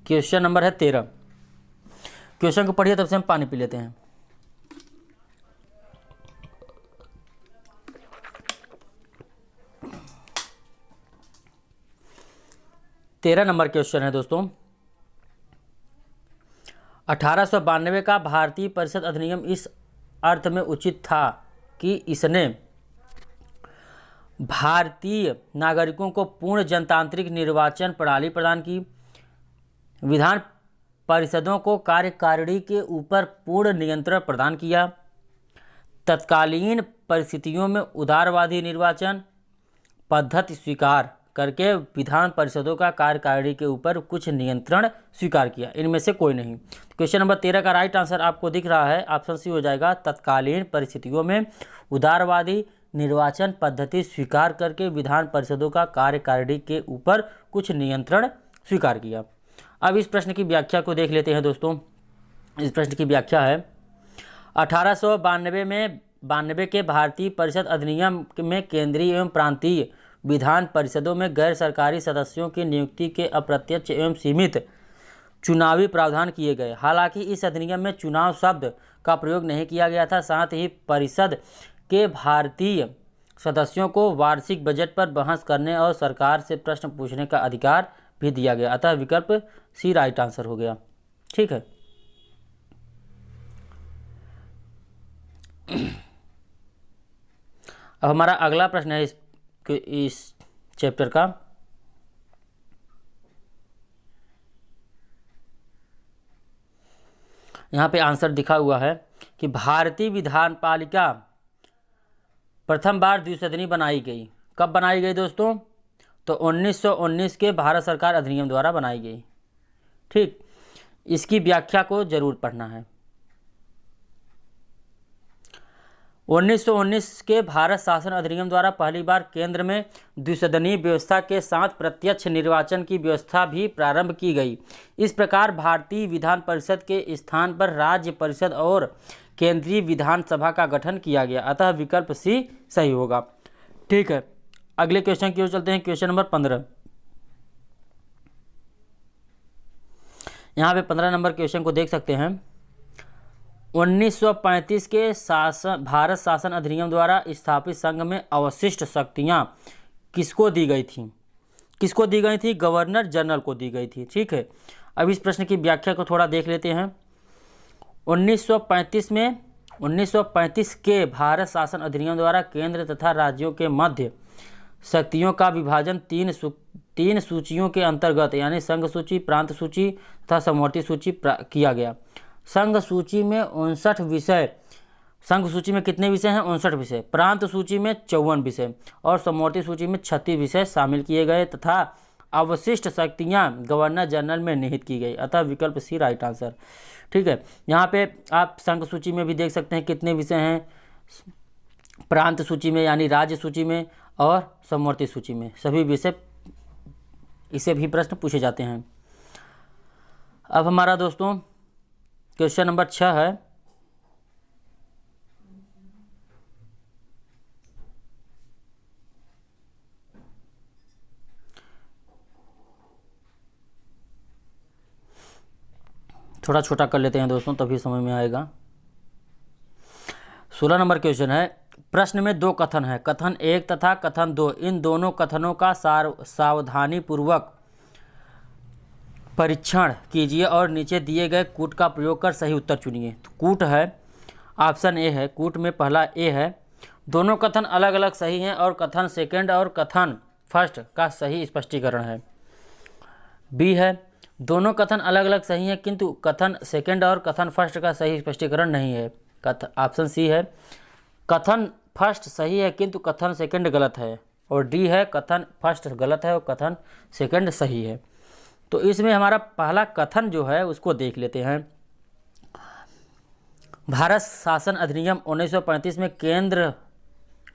S1: क्वेश्चन नंबर है 13। क्वेश्चन को पढ़िए, तब से हम पानी पी लेते हैं। तेरह नंबर क्वेश्चन है दोस्तों, 1892 का भारतीय परिषद अधिनियम इस अर्थ में उचित था कि इसने भारतीय नागरिकों को पूर्ण जनतांत्रिक निर्वाचन प्रणाली प्रदान की, विधान परिषदों को कार्यकारिणी के ऊपर पूर्ण नियंत्रण प्रदान किया, तत्कालीन परिस्थितियों में उदारवादी निर्वाचन पद्धति स्वीकार करके विधान परिषदों का कार्यकारिणी के ऊपर कुछ नियंत्रण स्वीकार किया। इनमें से कोई नहीं। क्वेश्चन नंबर 13 का राइट आंसर आपको दिख रहा है, ऑप्शन सी हो जाएगा। तत्कालीन परिस्थितियों में उदारवादी निर्वाचन पद्धति स्वीकार करके विधान परिषदों का कार्यकारिणी के ऊपर कुछ नियंत्रण स्वीकार किया। अब इस प्रश्न की व्याख्या को देख लेते हैं दोस्तों। इस प्रश्न की व्याख्या है, 1892 के भारतीय परिषद अधिनियम में केंद्रीय एवं प्रांतीय विधान परिषदों में गैर सरकारी सदस्यों की नियुक्ति के अप्रत्यक्ष एवं सीमित चुनावी प्रावधान किए गए। हालांकि इस अधिनियम में चुनाव शब्द का प्रयोग नहीं किया गया था। साथ ही परिषद के भारतीय सदस्यों को वार्षिक बजट पर बहस करने और सरकार से प्रश्न पूछने का अधिकार भी दिया गया। अतः विकल्प सी राइट आंसर हो गया। ठीक है, अब हमारा अगला प्रश्न है इस चैप्टर का। यहाँ पे आंसर दिखा हुआ है कि भारतीय विधान पालिका प्रथम बार द्विसदनी बनाई गई। कब बनाई गई दोस्तों? तो 1919 के भारत सरकार अधिनियम द्वारा बनाई गई। ठीक, इसकी व्याख्या को जरूर पढ़ना है। 1919 के भारत शासन अधिनियम द्वारा पहली बार केंद्र में द्विसदनीय व्यवस्था के साथ प्रत्यक्ष निर्वाचन की व्यवस्था भी प्रारंभ की गई। इस प्रकार भारतीय विधान परिषद के स्थान पर राज्य परिषद और केंद्रीय विधानसभा का गठन किया गया। अतः विकल्प सी सही होगा। ठीक है, अगले क्वेश्चन की ओर चलते हैं। Question number 15। यहाँ पे 15 नंबर क्वेश्चन को देख सकते हैं। 1935 के भारत शासन अधिनियम द्वारा स्थापित संघ में अवशिष्ट शक्तियाँ किसको दी गई थी? किसको दी गई थी? गवर्नर जनरल को दी गई थी। ठीक है, अब इस प्रश्न की व्याख्या को थोड़ा देख लेते हैं। 1935 के भारत शासन अधिनियम द्वारा केंद्र तथा राज्यों के मध्य शक्तियों का विभाजन तीन सूचियों के अंतर्गत यानी संघ सूची, प्रांत सूची तथा समवर्ती सूची किया गया। संघ सूची में 59 विषय, संघ सूची में कितने विषय हैं? 59 विषय। प्रांत सूची में 54 विषय और समवर्ती सूची में 36 विषय शामिल किए गए तथा अवशिष्ट शक्तियां गवर्नर जनरल में निहित की गई। अतः विकल्प सी राइट आंसर। ठीक है, यहाँ पे आप संघ सूची में भी देख सकते हैं कितने विषय हैं, प्रांत सूची में यानी राज्य सूची में और समवर्ती सूची में सभी विषय, इसे भी प्रश्न पूछे जाते हैं। अब हमारा दोस्तों क्वेश्चन नंबर 6 है। थोड़ा छोटा कर लेते हैं दोस्तों, तभी समझ में आएगा। 16 नंबर क्वेश्चन है। प्रश्न में दो कथन है, कथन 1 तथा कथन 2। इन दोनों कथनों का सावधानी पूर्वक परीक्षण कीजिए और नीचे दिए गए कूट का प्रयोग कर सही उत्तर चुनिए। तो कूट है, ऑप्शन ए है, कूट में पहला ए है, दोनों कथन अलग अलग सही हैं और कथन सेकंड और कथन फर्स्ट का सही स्पष्टीकरण है। बी है, दोनों कथन अलग अलग सही हैं किंतु कथन सेकंड और कथन फर्स्ट का सही स्पष्टीकरण नहीं है। ऑप्शन सी है, कथन फर्स्ट सही है किंतु कथन सेकंड गलत है। और डी है, कथन फर्स्ट गलत है और कथन सेकंड सही है। तो इसमें हमारा पहला कथन जो है उसको देख लेते हैं। भारत शासन अधिनियम 1935 में केंद्र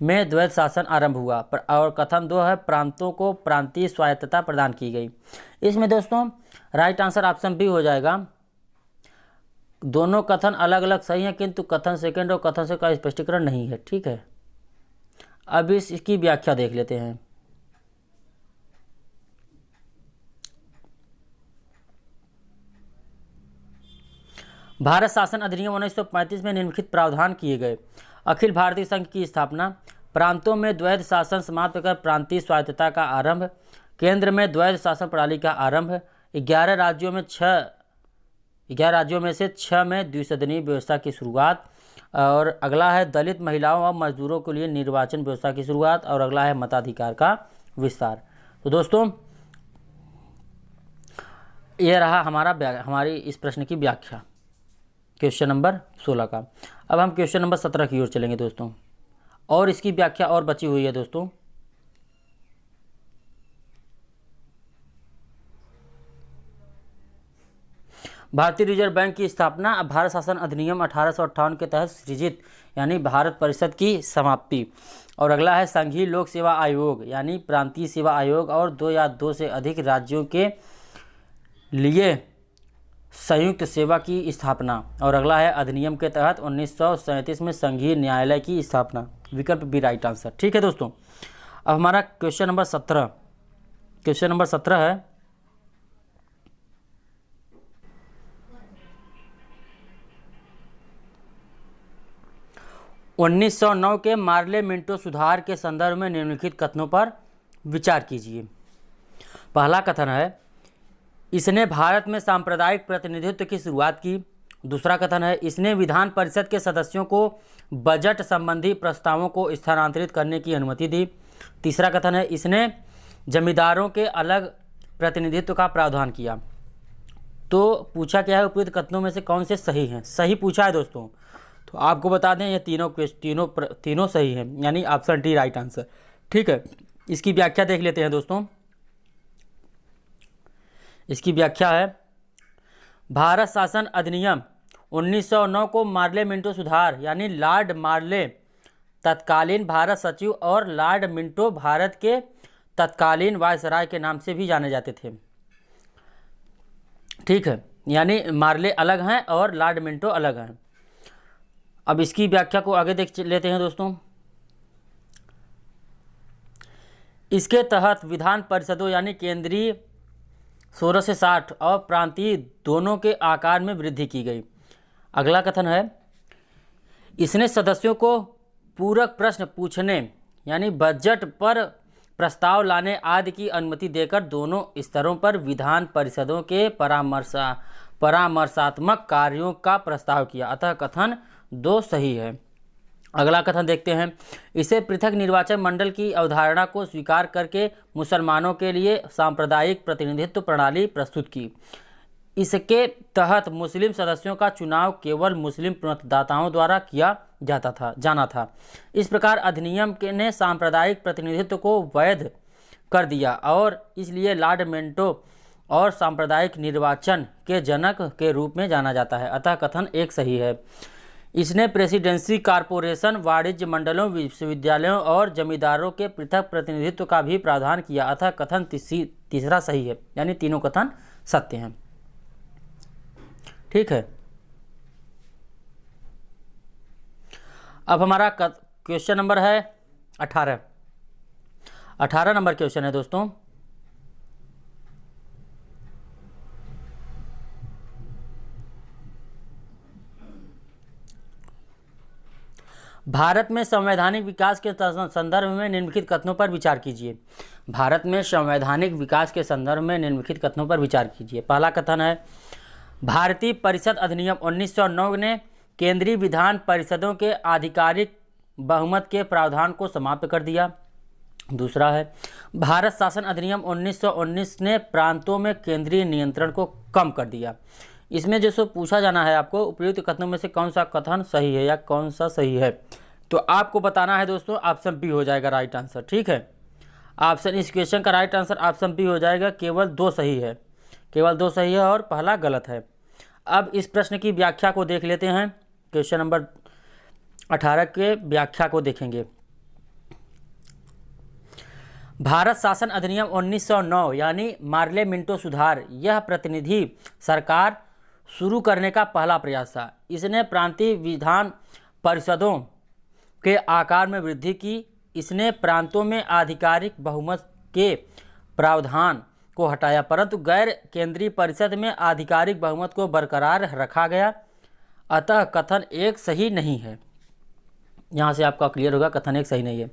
S1: में द्वैध शासन आरंभ हुआ। और कथन 2 है, प्रांतों को प्रांतीय स्वायत्तता प्रदान की गई। इसमें दोस्तों राइट आंसर ऑप्शन बी हो जाएगा। दोनों कथन अलग अलग सही हैं किंतु कथन सेकंड और कथन से का स्पष्टीकरण नहीं है। ठीक है, अब इसकी व्याख्या देख लेते हैं। भारत शासन अधिनियम 1935 में निम्नलिखित प्रावधान किए गए। अखिल भारतीय संघ की स्थापना, प्रांतों में द्वैध शासन समाप्त कर प्रांतीय स्वायत्तता का आरंभ, केंद्र में द्वैध शासन प्रणाली का आरंभ, 11 राज्यों में से 6 में द्विसदनीय व्यवस्था की शुरुआत। और अगला है दलित महिलाओं और मजदूरों के लिए निर्वाचन व्यवस्था की शुरुआत। और अगला है मताधिकार का विस्तार। तो दोस्तों यह रहा हमारी इस प्रश्न की व्याख्या क्वेश्चन नंबर 16 का। अब हम क्वेश्चन नंबर 17 की ओर चलेंगे दोस्तों, और इसकी व्याख्या और बची हुई है दोस्तों। भारतीय रिजर्व बैंक की स्थापना, भारत शासन अधिनियम 1858 के तहत सृजित यानी भारत परिषद की समाप्ति। और अगला है संघीय लोक सेवा आयोग यानी प्रांतीय सेवा आयोग और 2 या 2 से अधिक राज्यों के लिए संयुक्त सेवा की स्थापना। और अगला है अधिनियम के तहत 1937 में संघीय न्यायालय की स्थापना। विकल्प बी राइट आंसर। ठीक है दोस्तों, अब हमारा क्वेश्चन नंबर 17 है। उन्नीस 1909 के मार्ले मिंटो सुधार के संदर्भ में निम्नलिखित कथनों पर विचार कीजिए। पहला कथन है, इसने भारत में सांप्रदायिक प्रतिनिधित्व की शुरुआत की। दूसरा कथन है इसने विधान परिषद के सदस्यों को बजट संबंधी प्रस्तावों को स्थानांतरित करने की अनुमति दी। तीसरा कथन है इसने जमींदारों के अलग प्रतिनिधित्व का प्रावधान किया। तो पूछा क्या है, उपयुक्त कथनों में से कौन से सही हैं? सही पूछा है दोस्तों, तो आपको बता दें ये तीनों सही हैं, यानी ऑप्शन डी राइट आंसर। ठीक है, इसकी व्याख्या देख लेते हैं दोस्तों। इसकी व्याख्या है भारत शासन अधिनियम 1909 को मार्ले मिंटो सुधार यानी लॉर्ड मार्ले तत्कालीन भारत सचिव और लॉर्ड मिंटो भारत के तत्कालीन वायसराय के नाम से भी जाने जाते थे। ठीक है, यानी मार्ले अलग हैं और लॉर्ड मिंटो अलग हैं। अब इसकी व्याख्या को आगे देख लेते हैं दोस्तों। इसके तहत विधान परिषदों यानी केंद्रीय 16 से 60 और प्रांतीय दोनों के आकार में वृद्धि की गई। अगला कथन है इसने सदस्यों को पूरक प्रश्न पूछने यानी बजट पर प्रस्ताव लाने आदि की अनुमति देकर दोनों स्तरों पर विधान परिषदों के परामर्शात्मक कार्यों का प्रस्ताव किया। अतः कथन 2 सही है। अगला कथन देखते हैं इसे पृथक निर्वाचन मंडल की अवधारणा को स्वीकार करके मुसलमानों के लिए सांप्रदायिक प्रतिनिधित्व प्रणाली प्रस्तुत की। इसके तहत मुस्लिम सदस्यों का चुनाव केवल मुस्लिम मतदाताओं द्वारा किया जाना था। इस प्रकार अधिनियम ने सांप्रदायिक प्रतिनिधित्व को वैध कर दिया और इसलिए लॉर्ड मिंटो और सांप्रदायिक निर्वाचन के जनक के रूप में जाना जाता है। अतः कथन 1 सही है। इसने प्रेसिडेंसी कॉरपोरेशन वाणिज्य मंडलों विश्वविद्यालयों और जमींदारों के पृथक प्रतिनिधित्व का भी प्रावधान किया। अतः कथन तीसरा सही है, यानी तीनों कथन सत्य हैं। ठीक है, अब हमारा क्वेश्चन नंबर है 18 नंबर क्वेश्चन है दोस्तों। भारत में संवैधानिक विकास के संदर्भ में निम्नलिखित कथनों पर विचार कीजिए। भारत में संवैधानिक विकास के संदर्भ में निम्नलिखित कथनों पर विचार कीजिए। पहला कथन है भारतीय परिषद अधिनियम 1909 ने केंद्रीय विधान परिषदों के आधिकारिक बहुमत के प्रावधान को समाप्त कर दिया। दूसरा है भारत शासन अधिनियम 1919 ने प्रांतों में केंद्रीय नियंत्रण को कम कर दिया। इसमें जो पूछा जाना है आपको उपयुक्त कथनों में से कौन सा कथन सही है या कौन सा सही है, तो आपको बताना है दोस्तों। ऑप्शन बी हो जाएगा राइट आंसर। ठीक है, ऑप्शन इस क्वेश्चन का राइट आंसर ऑप्शन बी हो जाएगा। केवल 2 सही है, केवल 2 सही है और पहला गलत है। अब इस प्रश्न की व्याख्या को देख लेते हैं। क्वेश्चन नंबर 18 के व्याख्या को देखेंगे। भारत शासन अधिनियम 1909 यानी मार्ले मिंटो सुधार यह प्रतिनिधि सरकार शुरू करने का पहला प्रयास था। इसने प्रांतीय विधान परिषदों के आकार में वृद्धि की। इसने प्रांतों में आधिकारिक बहुमत के प्रावधान को हटाया, परंतु गैर केंद्रीय परिषद में आधिकारिक बहुमत को बरकरार रखा गया। अतः कथन 1 सही नहीं है। यहाँ से आपका क्लियर होगा कथन 1 सही नहीं है।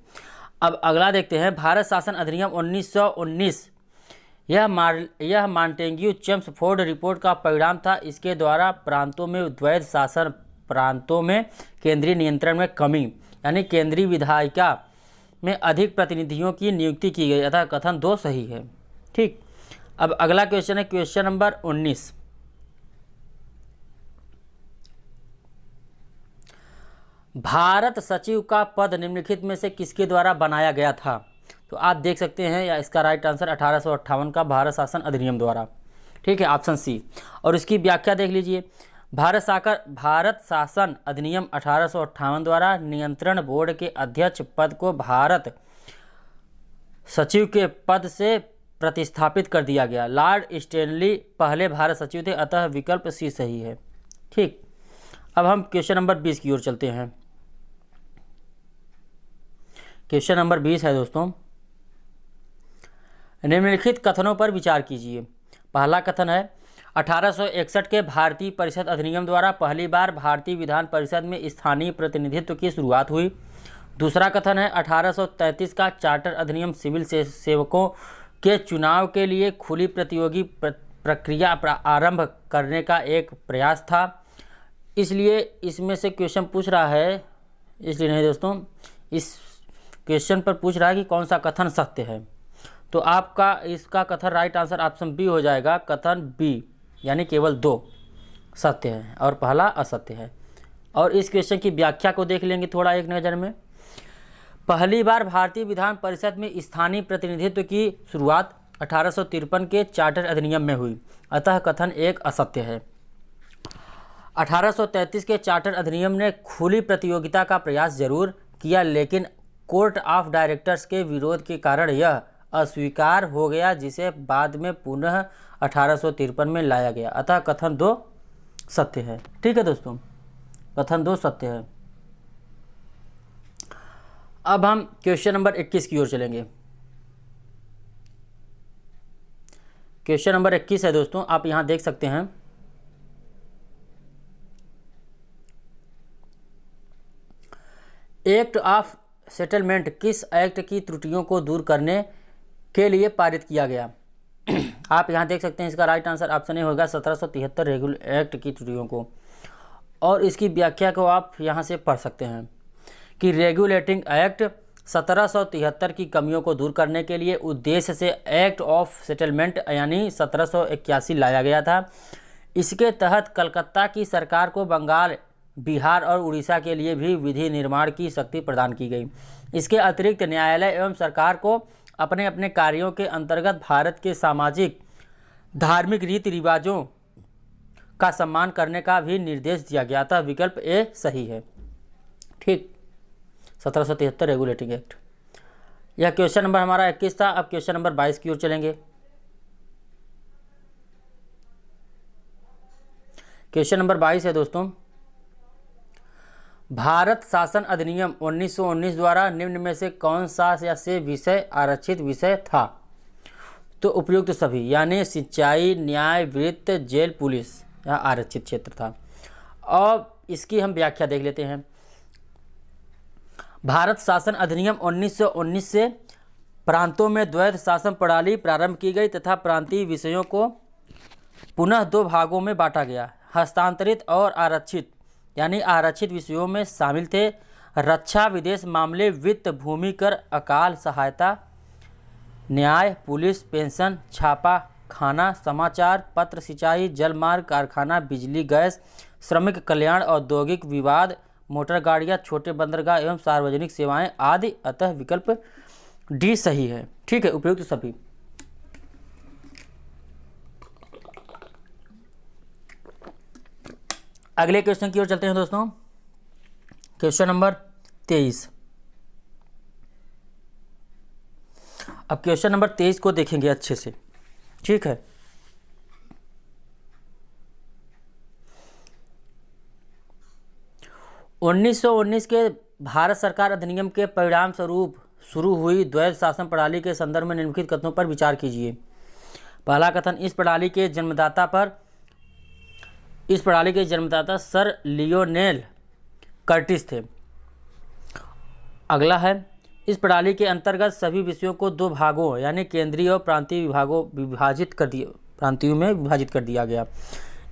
S1: अब अगला देखते हैं भारत शासन अधिनियम 1919 यह मॉन्टेग्यू चेम्सफोर्ड रिपोर्ट का परिणाम था। इसके द्वारा प्रांतों में द्वैध शासन, प्रांतों में केंद्रीय नियंत्रण में कमी यानी केंद्रीय विधायिका में अधिक प्रतिनिधियों की नियुक्ति की गई। अतः कथन 2 सही है। ठीक, अब अगला क्वेश्चन है क्वेश्चन नंबर 19। भारत सचिव का पद निम्नलिखित में से किसके द्वारा बनाया गया था? तो आप देख सकते हैं या इसका राइट आंसर 1858 का भारत शासन अधिनियम द्वारा। ठीक है, ऑप्शन सी। और इसकी व्याख्या देख लीजिए। भारत शासन अधिनियम 1858 द्वारा नियंत्रण बोर्ड के अध्यक्ष पद को भारत सचिव के पद से प्रतिस्थापित कर दिया गया। लॉर्ड स्टैनली पहले भारत सचिव थे, अतः विकल्प सी सही है। ठीक, अब हम क्वेश्चन नंबर 20 की ओर चलते हैं। क्वेश्चन नंबर 20 है दोस्तों, निम्नलिखित कथनों पर विचार कीजिए। पहला कथन है 1861 के भारतीय परिषद अधिनियम द्वारा पहली बार भारतीय विधान परिषद में स्थानीय प्रतिनिधित्व की शुरुआत हुई। दूसरा कथन है 1833 का चार्टर अधिनियम सिविल सेवकों के चुनाव के लिए खुली प्रतियोगी प्रक्रिया आरंभ करने का एक प्रयास था। इसलिए इसमें से क्वेश्चन पूछ रहा है, इसलिए नहीं दोस्तों, इस क्वेश्चन पर पूछ रहा है कि कौन सा कथन सत्य है। तो आपका इसका कथन राइट आंसर ऑप्शन बी हो जाएगा। कथन बी यानी केवल 2 सत्य है और पहला असत्य है। और इस क्वेश्चन की व्याख्या को देख लेंगे थोड़ा एक नज़र में। पहली बार भारतीय विधान परिषद में स्थानीय प्रतिनिधित्व की शुरुआत 1853 के चार्टर अधिनियम में हुई, अतः कथन एक असत्य है। 1833 के चार्टर अधिनियम ने खुली प्रतियोगिता का प्रयास जरूर किया, लेकिन कोर्ट ऑफ डायरेक्टर्स के विरोध के कारण यह अस्वीकार हो गया, जिसे बाद में पुनः 1853 में लाया गया, अतः कथन 2 सत्य है। ठीक है दोस्तों, कथन 2 सत्य है। अब हम क्वेश्चन नंबर 21 की ओर चलेंगे। क्वेश्चन नंबर 21 है दोस्तों, आप यहां देख सकते हैं। एक्ट ऑफ सेटलमेंट किस एक्ट की त्रुटियों को दूर करने के लिए पारित किया गया? आप यहां देख सकते हैं, इसका राइट आंसर ऑप्शन ए होगा 1773 रेगुलर एक्ट की त्रुटियों को। और इसकी व्याख्या को आप यहां से पढ़ सकते हैं कि रेगुलेटिंग एक्ट 1773 की कमियों को दूर करने के लिए उद्देश्य से एक्ट ऑफ सेटलमेंट यानी 1781 लाया गया था। इसके तहत कलकत्ता की सरकार को बंगाल, बिहार और उड़ीसा के लिए भी विधि निर्माण की शक्ति प्रदान की गई। इसके अतिरिक्त न्यायालय एवं सरकार को अपने अपने कार्यों के अंतर्गत भारत के सामाजिक धार्मिक रीति रिवाजों का सम्मान करने का भी निर्देश दिया गया था। विकल्प ए सही है। ठीक, 1773 रेगुलेटिंग एक्ट। यह क्वेश्चन नंबर हमारा 21 था। अब क्वेश्चन नंबर 22 की ओर चलेंगे। क्वेश्चन नंबर 22 है दोस्तों, भारत शासन अधिनियम 1919 द्वारा निम्न में से कौन सा या से विषय आरक्षित विषय था? तो उपयुक्त सभी, यानी सिंचाई, न्याय, वित्त, जेल, पुलिस यह आरक्षित क्षेत्र था। और इसकी हम व्याख्या देख लेते हैं। भारत शासन अधिनियम 1919 से प्रांतों में द्वैध शासन प्रणाली प्रारंभ की गई तथा प्रांतीय विषयों को पुनः 2 भागों में बांटा गया। हस्तांतरित और आरक्षित, यानी आरक्षित विषयों में शामिल थे रक्षा, विदेश मामले, वित्त, भूमि कर, अकाल सहायता, न्याय, पुलिस, पेंशन, छापा खाना, समाचार पत्र, सिंचाई, जलमार्ग, कारखाना, बिजली, गैस, श्रमिक कल्याण, औद्योगिक विवाद, मोटर गाड़ियाँ, छोटे बंदरगाह एवं सार्वजनिक सेवाएं आदि। अतः विकल्प डी सही है। ठीक है, उपयुक्त सभी। अगले क्वेश्चन की ओर चलते हैं दोस्तों। Question number 23। अब क्वेश्चन नंबर 23 को देखेंगे अच्छे से। ठीक है, उन्नीस के भारत सरकार अधिनियम के परिणाम स्वरूप शुरू हुई द्वैध शासन प्रणाली के संदर्भ में निम्नलिखित कथनों पर विचार कीजिए। पहला कथन, इस प्रणाली के जन्मदाता सर लियोनेल कर्टिस थे। अगला है, इस प्रणाली के अंतर्गत सभी विषयों को 2 भागों यानी केंद्रीय और प्रांतीय प्रांतियों में विभाजित कर दिया गया।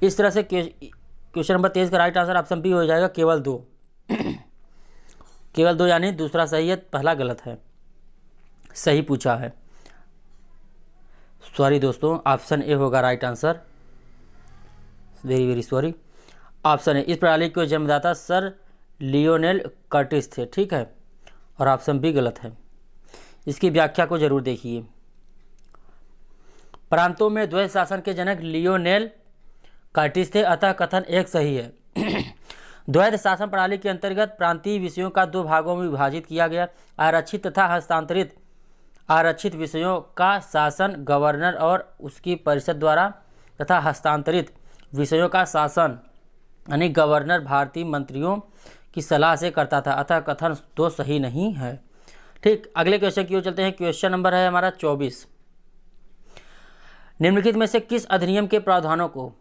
S1: इस तरह से क्वेश्चन नंबर 23 का राइट आंसर ऑप्शन बी हो जाएगा केवल 2। केवल 2 यानी दूसरा सही है, पहला गलत है। सही पूछा है, सॉरी दोस्तों, ऑप्शन ए होगा right answer. Very very sorry, option A. इस प्रणाली के जन्मदाता सर लियोनेल कर्टिस थे। ठीक है, और ऑप्शन बी गलत है। इसकी व्याख्या को जरूर देखिए। प्रांतों में द्वैध शासन के जनक लियोनेल कर्टिस थे, अतः कथन एक सही है। द्वैध शासन प्रणाली के अंतर्गत प्रांतीय विषयों का 2 भागों में विभाजित किया गया। आरक्षित तथा हस्तांतरित आरक्षित विषयों का शासन गवर्नर और उसकी परिषद द्वारा तथा हस्तांतरित विषयों का शासन यानी गवर्नर भारतीय मंत्रियों की सलाह से करता था, अतः कथन 2 सही नहीं है। ठीक, अगले क्वेश्चन की ओर चलते हैं। क्वेश्चन नंबर है हमारा 24। निम्नलिखित में से किस अधिनियम के प्रावधानों को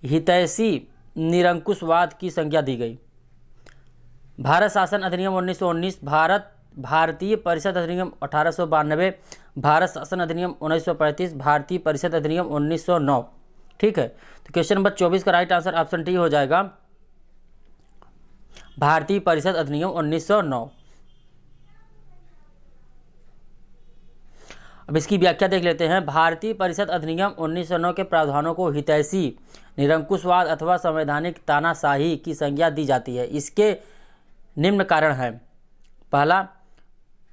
S1: हितैषी निरंकुशवाद की संज्ञा दी गई? भारत शासन अधिनियम 1919, भारतीय परिषद अधिनियम 1892, भारत शासन अधिनियम 1935, भारतीय परिषद अधिनियम 1909। ठीक है, तो क्वेश्चन नंबर 24 का राइट आंसर ऑप्शन डी हो जाएगा, भारतीय परिषद अधिनियम 1909। अब इसकी व्याख्या देख लेते हैं। भारतीय परिषद अधिनियम 1909 के प्रावधानों को हितैषी, निरंकुशवाद अथवा संवैधानिक तानाशाही की संज्ञा दी जाती है। इसके निम्न कारण हैं। पहला,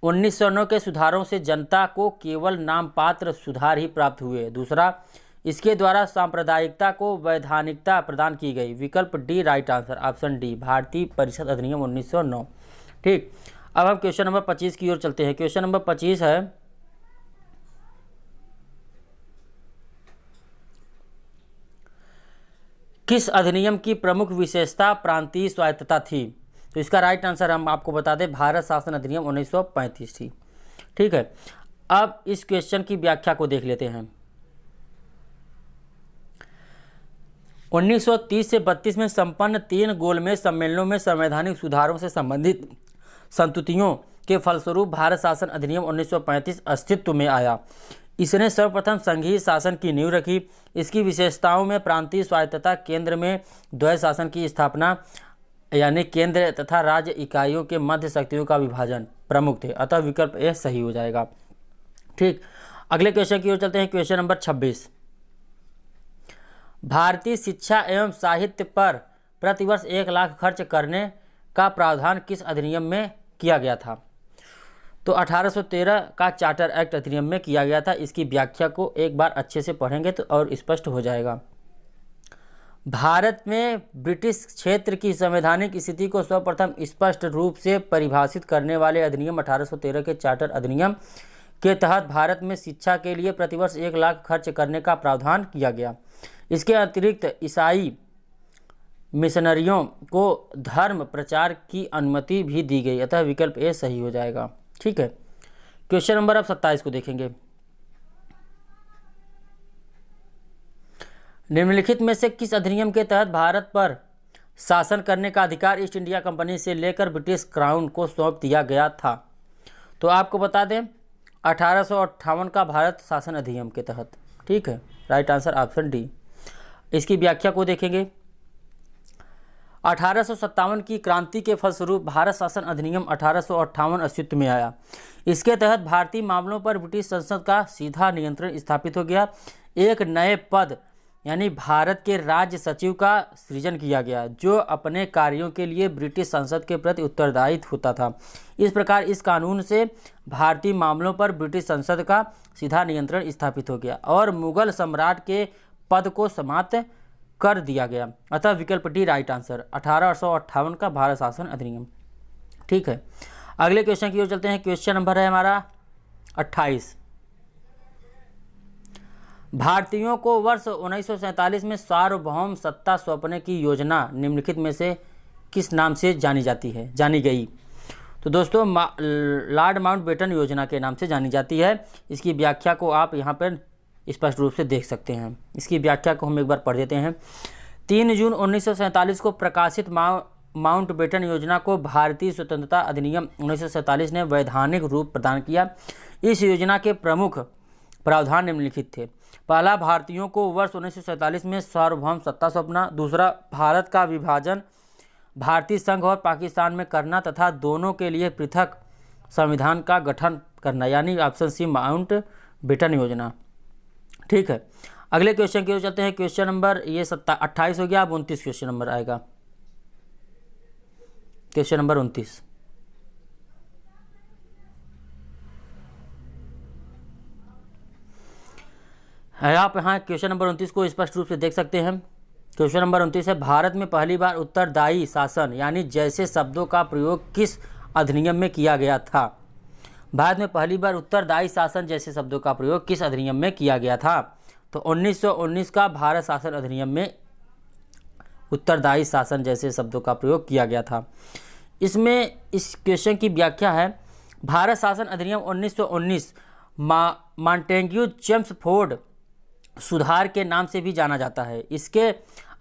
S1: 1909 के सुधारों से जनता को केवल नाममात्र सुधार ही प्राप्त हुए। दूसरा, इसके द्वारा सांप्रदायिकता को वैधानिकता प्रदान की गई। विकल्प D right answer, option D, भारतीय परिषद अधिनियम 1909। ठीक, अब हम क्वेश्चन नंबर 25 की ओर चलते हैं। क्वेश्चन नंबर 25 है, किस अधिनियम की प्रमुख विशेषता प्रांतीय स्वायत्तता थी? तो इसका राइट आंसर हम आपको बता दें, भारत शासन अधिनियम 1935 थी। ठीक है, अब इस क्वेश्चन की व्याख्या को देख लेते हैं। 1930 से 32 में संपन्न 3 गोलमेज सम्मेलनों में संवैधानिक सुधारों से संबंधित संतुतियों के फलस्वरूप भारत शासन अधिनियम 1935 अस्तित्व में आया। इसने सर्वप्रथम संघीय शासन की नींव रखी। इसकी विशेषताओं में प्रांतीय स्वायत्तता, केंद्र में द्वैध शासन की स्थापना यानी केंद्र तथा राज्य इकाइयों के मध्य शक्तियों का विभाजन प्रमुख थे। अतः विकल्प ए सही हो जाएगा। ठीक, अगले क्वेश्चन की ओर चलते हैं। क्वेश्चन नंबर 26, भारतीय शिक्षा एवं साहित्य पर प्रतिवर्ष 1 लाख खर्च करने का प्रावधान किस अधिनियम में किया गया था? तो 1813 का चार्टर एक्ट अधिनियम में किया गया था। इसकी व्याख्या को एक बार अच्छे से पढ़ेंगे तो और स्पष्ट हो जाएगा। भारत में ब्रिटिश क्षेत्र की संवैधानिक स्थिति को सर्वप्रथम स्पष्ट रूप से परिभाषित करने वाले अधिनियम 1813 के चार्टर अधिनियम के तहत भारत में शिक्षा के लिए प्रतिवर्ष 1 लाख खर्च करने का प्रावधान किया गया। इसके अतिरिक्त ईसाई मिशनरियों को धर्म प्रचार की अनुमति भी दी गई। अतः विकल्प ए सही हो जाएगा। ठीक है, क्वेश्चन नंबर अब 27 को देखेंगे। निम्नलिखित में से किस अधिनियम के तहत भारत पर शासन करने का अधिकार ईस्ट इंडिया कंपनी से लेकर ब्रिटिश क्राउन को सौंप दिया गया था? तो आपको बता दें, 1858 का भारत शासन अधिनियम के तहत। ठीक है, राइट आंसर ऑप्शन डी। इसकी व्याख्या को देखेंगे। 1857 की क्रांति के फलस्वरूप भारत शासन अधिनियम 1858 अस्तित्व में आया। इसके तहत भारतीय मामलों पर ब्रिटिश संसद का सीधा नियंत्रण स्थापित हो गया। एक नए पद यानी भारत के राज्य सचिव का सृजन किया गया, जो अपने कार्यों के लिए ब्रिटिश संसद के प्रति उत्तरदायी होता था। इस प्रकार इस कानून से भारतीय मामलों पर ब्रिटिश संसद का सीधा नियंत्रण स्थापित हो गया और मुगल सम्राट के पद को समाप्त कर दिया गया। अतः विकल्प डी राइट आंसर, 1858 का भारत शासन अधिनियम। ठीक है, अगले क्वेश्चन की ओर चलते हैं। क्वेश्चन नंबर है हमारा 28। भारतीयों को वर्ष 1947 में सार्वभौम सत्ता सौंपने की योजना निम्नलिखित में से किस नाम से जानी गई? तो दोस्तों, लॉर्ड माउंटबेटन योजना के नाम से जानी जाती है। इसकी व्याख्या को आप यहाँ पर स्पष्ट रूप से देख सकते हैं। इसकी व्याख्या को हम एक बार पढ़ देते हैं। 3 जून 1947 को प्रकाशित माउंटबेटन योजना को भारतीय स्वतंत्रता अधिनियम 1947 ने वैधानिक रूप प्रदान किया। इस योजना के प्रमुख प्रावधान निम्नलिखित थे। पहला, भारतीयों को वर्ष 1947 में सार्वभौम सत्ता सौंपना। दूसरा, भारत का विभाजन भारतीय संघ और पाकिस्तान में करना तथा दोनों के लिए पृथक संविधान का गठन करना, यानी ऑप्शन सी माउंटबेटन योजना। ठीक है, अगले क्वेश्चन की ओर चलते हैं। क्वेश्चन नंबर ये 28 हो गया। अब 29 क्वेश्चन नंबर आएगा। क्वेश्चन नंबर 29, है आप यहाँ क्वेश्चन नंबर 29 को स्पष्ट रूप से देख सकते हैं। क्वेश्चन नंबर 29 है, भारत में पहली बार उत्तरदायी शासन यानी जैसे शब्दों का प्रयोग किस अधिनियम में किया गया था? भारत में पहली बार उत्तरदायी शासन जैसे शब्दों का प्रयोग किस अधिनियम में किया गया था? तो 1919 का भारत शासन अधिनियम में उत्तरदायी शासन जैसे शब्दों का प्रयोग किया गया था। इसमें इस क्वेश्चन की व्याख्या है, भारत शासन अधिनियम 1919 मॉन्टेग्यू चेम्सफोर्ड सुधार के नाम से भी जाना जाता है। इसके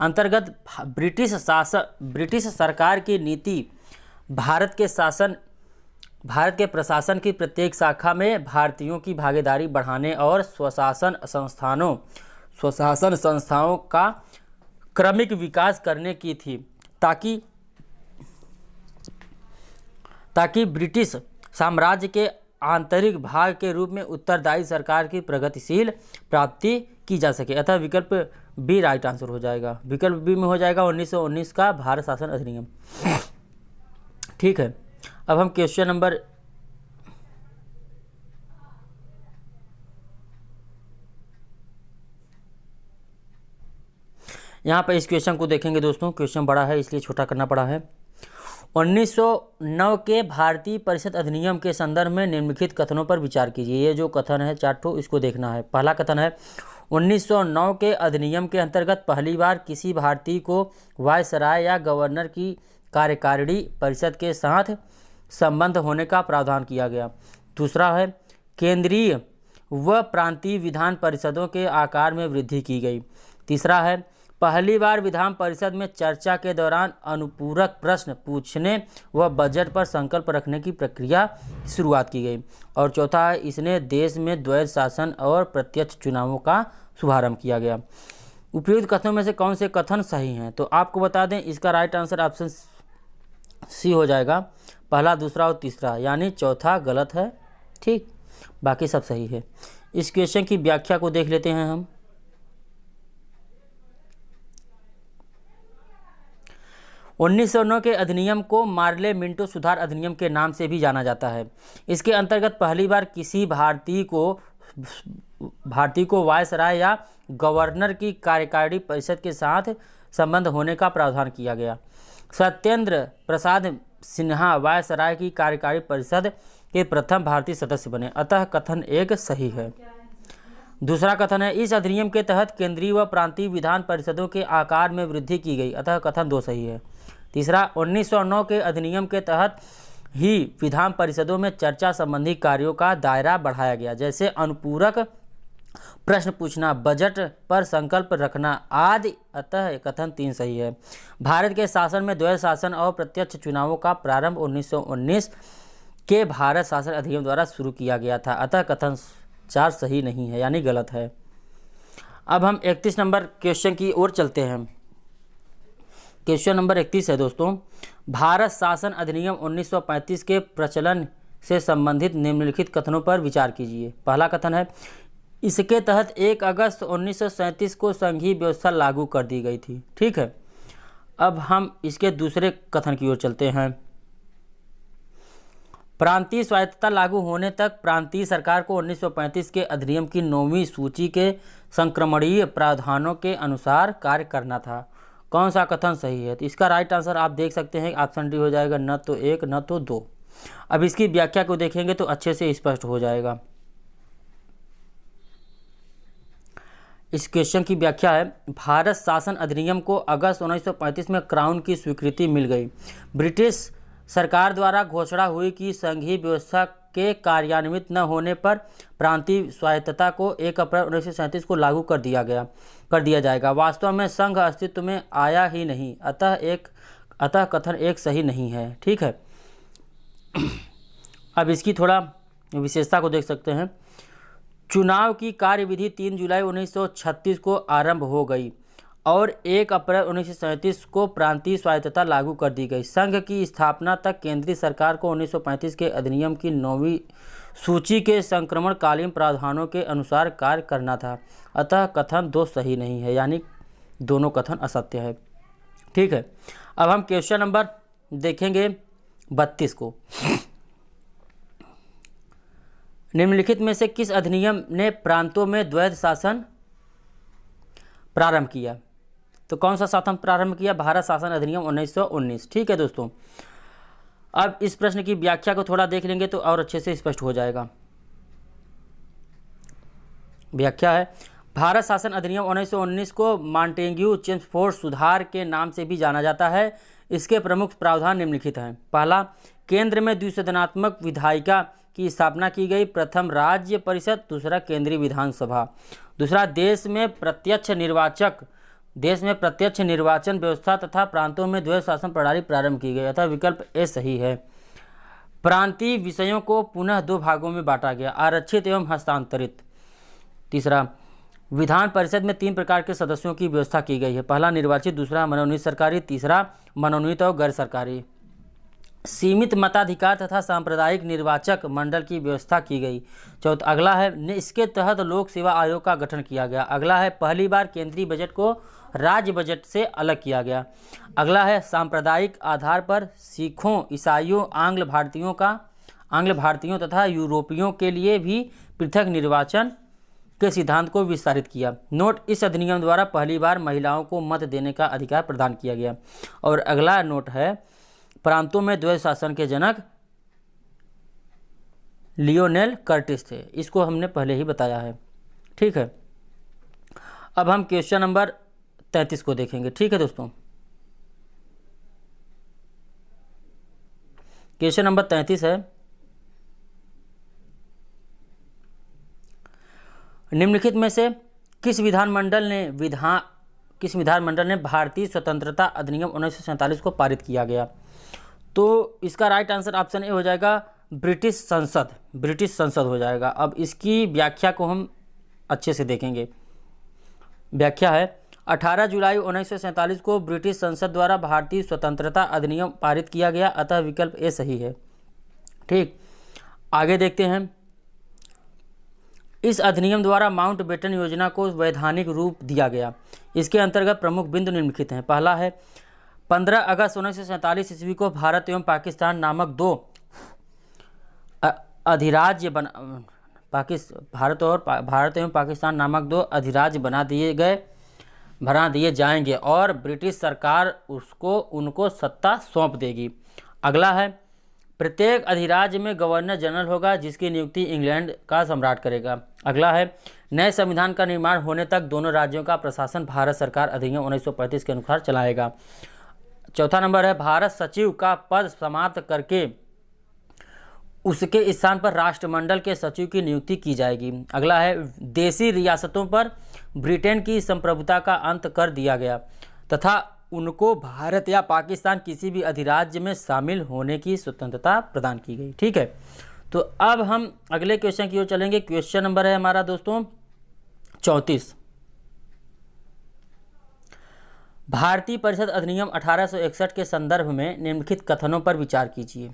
S1: अंतर्गत ब्रिटिश सरकार की नीति भारत के प्रशासन की प्रत्येक शाखा में भारतीयों की भागीदारी बढ़ाने और स्वशासन संस्थानों स्वशासन संस्थाओं का क्रमिक विकास करने की थी, ताकि ब्रिटिश साम्राज्य के आंतरिक भाग के रूप में उत्तरदायी सरकार की प्रगतिशील प्राप्ति की जा सके। अतः विकल्प बी राइट आंसर हो जाएगा। विकल्प बी में हो जाएगा 1919 का भारत शासन अधिनियम। ठीक है, अब हम क्वेश्चन नंबर यहाँ पर इस क्वेश्चन को देखेंगे दोस्तों। क्वेश्चन बड़ा है इसलिए छोटा करना पड़ा है। 1909 के भारतीय परिषद अधिनियम के संदर्भ में निम्नलिखित कथनों पर विचार कीजिए। ये जो कथन है 4 ठो, इसको देखना है। पहला कथन है 1909 के अधिनियम के अंतर्गत पहली बार किसी भारतीय को वायसराय या गवर्नर की कार्यकारिणी परिषद के साथ संबंध होने का प्रावधान किया गया। दूसरा है केंद्रीय व प्रांतीय विधान परिषदों के आकार में वृद्धि की गई। तीसरा है पहली बार विधान परिषद में चर्चा के दौरान अनुपूरक प्रश्न पूछने व बजट पर संकल्प रखने की प्रक्रिया की शुरुआत की गई। और चौथा है इसने देश में द्वैध शासन और प्रत्यक्ष चुनावों का शुभारंभ किया गया। उपयुक्त कथनों में से कौन से कथन सही हैं? तो आपको बता दें इसका राइट आंसर ऑप्शन सी हो जाएगा। पहला, दूसरा और तीसरा, यानी चौथा गलत है। ठीक, बाकी सब सही है। इस क्वेश्चन की व्याख्या को देख लेते हैं हम। 1909 के अधिनियम को मार्ले मिंटो सुधार अधिनियम के नाम से भी जाना जाता है। इसके अंतर्गत पहली बार किसी भारतीय को वायसराय या गवर्नर की कार्यकारिणी परिषद के साथ संबंध होने का प्रावधान किया गया। सत्येंद्र प्रसाद सिन्हा वायसराय की कार्यकारिणी परिषद के प्रथम भारतीय सदस्य बने। अतः कथन 1 सही है। दूसरा कथन है इस अधिनियम के तहत केंद्रीय व प्रांतीय विधान परिषदों के आकार में वृद्धि की गई। अतः कथन 2 सही है। तीसरा, 1909 के अधिनियम के तहत ही विधान परिषदों में चर्चा संबंधी कार्यों का दायरा बढ़ाया गया, जैसे अनुपूरक प्रश्न पूछना, बजट पर संकल्प रखना आदि। अतः कथन 3 सही है। भारत के शासन में द्वैध शासन और प्रत्यक्ष चुनावों का प्रारंभ 1919 के भारत शासन अधिनियम द्वारा शुरू किया गया था। अतः कथन 4 सही नहीं है, यानी गलत है। अब हम 31 नंबर क्वेश्चन की ओर चलते हैं। क्वेश्चन नंबर 31 है दोस्तों, भारत शासन अधिनियम 1935 के प्रचलन से संबंधित निम्नलिखित कथनों पर विचार कीजिए। पहला कथन है इसके तहत 1 अगस्त 1937 को संघीय व्यवस्था लागू कर दी गई थी। ठीक है, अब हम इसके दूसरे कथन की ओर चलते हैं। प्रांतीय स्वायत्तता लागू होने तक प्रांतीय सरकार को 1935 के अधिनियम की 9वीं सूची के संक्रमणीय प्रावधानों के अनुसार कार्य करना था। कौन सा कथन सही है? तो इसका राइट आंसर आप देख सकते हैं ऑप्शन डी हो जाएगा, न तो 1 न तो 2। अब इसकी व्याख्या को देखेंगे तो अच्छे से स्पष्ट हो जाएगा। इस क्वेश्चन की व्याख्या है भारत शासन अधिनियम को अगस्त 1935 में क्राउन की स्वीकृति मिल गई। ब्रिटिश सरकार द्वारा घोषणा हुई कि संघीय व्यवस्था के कार्यान्वित न होने पर प्रांतीय स्वायत्तता को 1 अप्रैल 1937 को लागू कर दिया जाएगा। वास्तव में संघ अस्तित्व में आया ही नहीं। अतः कथन 1 सही नहीं है। ठीक है, अब इसकी थोड़ा विशेषता को देख सकते हैं। चुनाव की कार्यविधि 3 जुलाई 1936 को आरंभ हो गई और 1 अप्रैल 1937 को प्रांतीय स्वायत्तता लागू कर दी गई। संघ की स्थापना तक केंद्रीय सरकार को 1935 के अधिनियम की 9वीं सूची के संक्रमणकालीन प्रावधानों के अनुसार कार्य करना था। अतः कथन 2 सही नहीं है, यानी दोनों कथन असत्य है। ठीक है, अब हम क्वेश्चन नंबर देखेंगे 32 को। निम्नलिखित में से किस अधिनियम ने प्रांतों में द्वैध शासन प्रारंभ किया? तो कौन सा शासन प्रारंभ किया? भारत शासन अधिनियम 1919। ठीक है दोस्तों, अब इस प्रश्न की व्याख्या को थोड़ा देख लेंगे तो और अच्छे से स्पष्ट हो जाएगा। व्याख्या है भारत शासन अधिनियम 1919 को मॉन्टेग्यू चेम्सफोर्ड सुधार के नाम से भी जाना जाता है। इसके प्रमुख प्रावधान निम्नलिखित हैं। पहला, केंद्र में द्विसदनात्मक विधायिका की स्थापना की गई। प्रथम, राज्य परिषद। दूसरा, केंद्रीय विधानसभा। दूसरा, देश में प्रत्यक्ष निर्वाचन व्यवस्था तथा प्रांतों में द्वैध शासन प्रणाली प्रारंभ की गई। अतः विकल्प ए सही है। प्रांतीय विषयों को पुनः 2 भागों में बांटा गया, आरक्षित एवं हस्तांतरित। तीसरा, विधान परिषद में 3 प्रकार के सदस्यों की व्यवस्था की गई है। पहला निर्वाचित, दूसरा मनोनीत सरकारी, तीसरा मनोनीत और गैर सरकारी। सीमित मताधिकार तथा सांप्रदायिक निर्वाचक मंडल की व्यवस्था की गई। चौथा अगला है, इसके तहत लोक सेवा आयोग का गठन किया गया। अगला है, पहली बार केंद्रीय बजट को राज्य बजट से अलग किया गया। अगला है, सांप्रदायिक आधार पर सिखों, ईसाइयों, आंग्ल भारतीयों तथा यूरोपियों के लिए भी पृथक निर्वाचन के सिद्धांत को विस्तारित किया। नोट, इस अधिनियम द्वारा पहली बार महिलाओं को मत देने का अधिकार प्रदान किया गया। और अगला नोट है, प्रांतों में द्वैध शासन के जनक लियोनेल कर्टिस थे। इसको हमने पहले ही बताया है। ठीक है, अब हम क्वेश्चन नंबर 33 को देखेंगे। ठीक है दोस्तों, क्वेश्चन नंबर 33 है, निम्नलिखित में से किस विधानमंडल ने भारतीय स्वतंत्रता अधिनियम 1947 को पारित किया गया? तो इसका राइट आंसर ऑप्शन ए हो जाएगा, ब्रिटिश संसद हो जाएगा। अब इसकी व्याख्या को हम अच्छे से देखेंगे। व्याख्या है, 18 जुलाई 1947 को ब्रिटिश संसद द्वारा भारतीय स्वतंत्रता अधिनियम पारित किया गया, अतः विकल्प ए सही है। ठीक, आगे देखते हैं। इस अधिनियम द्वारा माउंटबेटन योजना को वैधानिक रूप दिया गया। इसके अंतर्गत प्रमुख बिंदु निम्नलिखित हैं। पहला है, 15 अगस्त 1947 ईस्वी को भारत एवं पाकिस्तान नामक दो अधिराज्य भारत एवं पाकिस्तान नामक दो अधिराज्य बना दिए जाएंगे और ब्रिटिश सरकार उनको सत्ता सौंप देगी। अगला है, प्रत्येक अधिराज्य में गवर्नर जनरल होगा जिसकी नियुक्ति इंग्लैंड का सम्राट करेगा। अगला है, नए संविधान का निर्माण होने तक दोनों राज्यों का प्रशासन भारत सरकार अधिनियम 1935 के अनुसार चलाएगा। चौथा नंबर है, भारत सचिव का पद समाप्त करके उसके स्थान पर राष्ट्रमंडल के सचिव की नियुक्ति की जाएगी। अगला है, देशी रियासतों पर ब्रिटेन की संप्रभुता का अंत कर दिया गया तथा उनको भारत या पाकिस्तान किसी भी अधिराज्य में शामिल होने की स्वतंत्रता प्रदान की गई। ठीक है, तो अब हम अगले क्वेश्चन की ओर चलेंगे। क्वेश्चन नंबर है हमारा दोस्तों 34। भारतीय परिषद अधिनियम 1861 के संदर्भ में निम्नलिखित कथनों पर विचार कीजिए।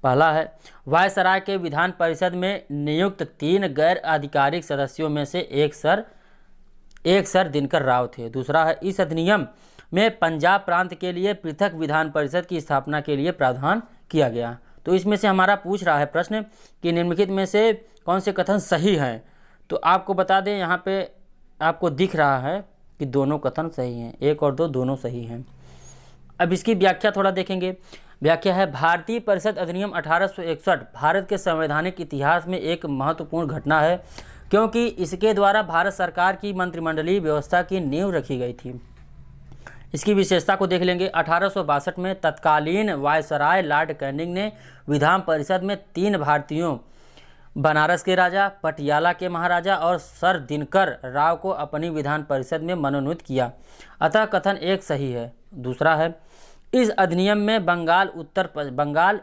S1: पहला है, वायसराय के विधान परिषद में नियुक्त 3 गैर आधिकारिक सदस्यों में से एक सर दिनकर राव थे। दूसरा है, इस अधिनियम में पंजाब प्रांत के लिए पृथक विधान परिषद की स्थापना के लिए प्रावधान किया गया। तो इसमें से हमारा पूछ रहा है प्रश्न कि निम्नलिखित में से कौन से कथन सही हैं। तो आपको बता दें, यहाँ पे आपको दिख रहा है कि दोनों कथन सही हैं, 1 और 2 दोनों सही हैं। अब इसकी व्याख्या थोड़ा देखेंगे। व्याख्या है, भारतीय परिषद अधिनियम 1861 भारत के संवैधानिक इतिहास में एक महत्वपूर्ण घटना है क्योंकि इसके द्वारा भारत सरकार की मंत्रिमंडलीय व्यवस्था की नींव रखी गई थी। इसकी विशेषता को देख लेंगे। 1862 में तत्कालीन वायसराय लॉर्ड कैनिंग ने विधान परिषद में 3 भारतीयों, बनारस के राजा, पटियाला के महाराजा और सर दिनकर राव को अपनी विधान परिषद में मनोनीत किया, अतः कथन 1 सही है। दूसरा है, इस अधिनियम में बंगाल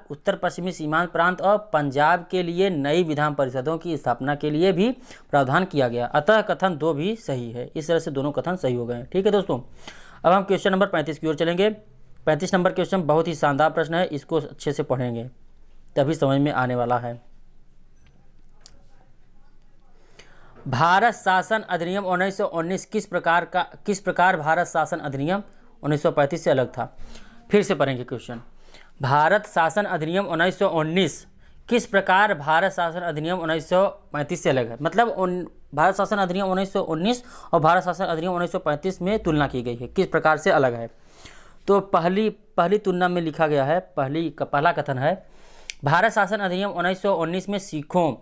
S1: उत्तर पश्चिमी सीमांत प्रांत और पंजाब के लिए नई विधान परिषदों की स्थापना के लिए भी प्रावधान किया गया, अतः कथन 2 भी सही है। इस तरह से दोनों कथन सही हो गए। ठीक है दोस्तों, अब हम क्वेश्चन नंबर 35 की ओर चलेंगे। 35 नंबर क्वेश्चन बहुत ही शानदार प्रश्न है, इसको अच्छे से पढ़ेंगे तभी समझ में आने वाला है। भारत शासन अधिनियम 1919 किस प्रकार भारत शासन अधिनियम 1935 से अलग था? फिर से पढ़ेंगे क्वेश्चन। भारत शासन अधिनियम 1919 किस प्रकार भारत शासन अधिनियम 1935 से अलग है? मतलब भारत शासन अधिनियम 1919 और भारत शासन अधिनियम 1935 में तुलना की गई है, किस प्रकार से अलग है। तो पहली तुलना में लिखा गया है, पहला कथन है, भारत शासन अधिनियम 1919 में सिखों,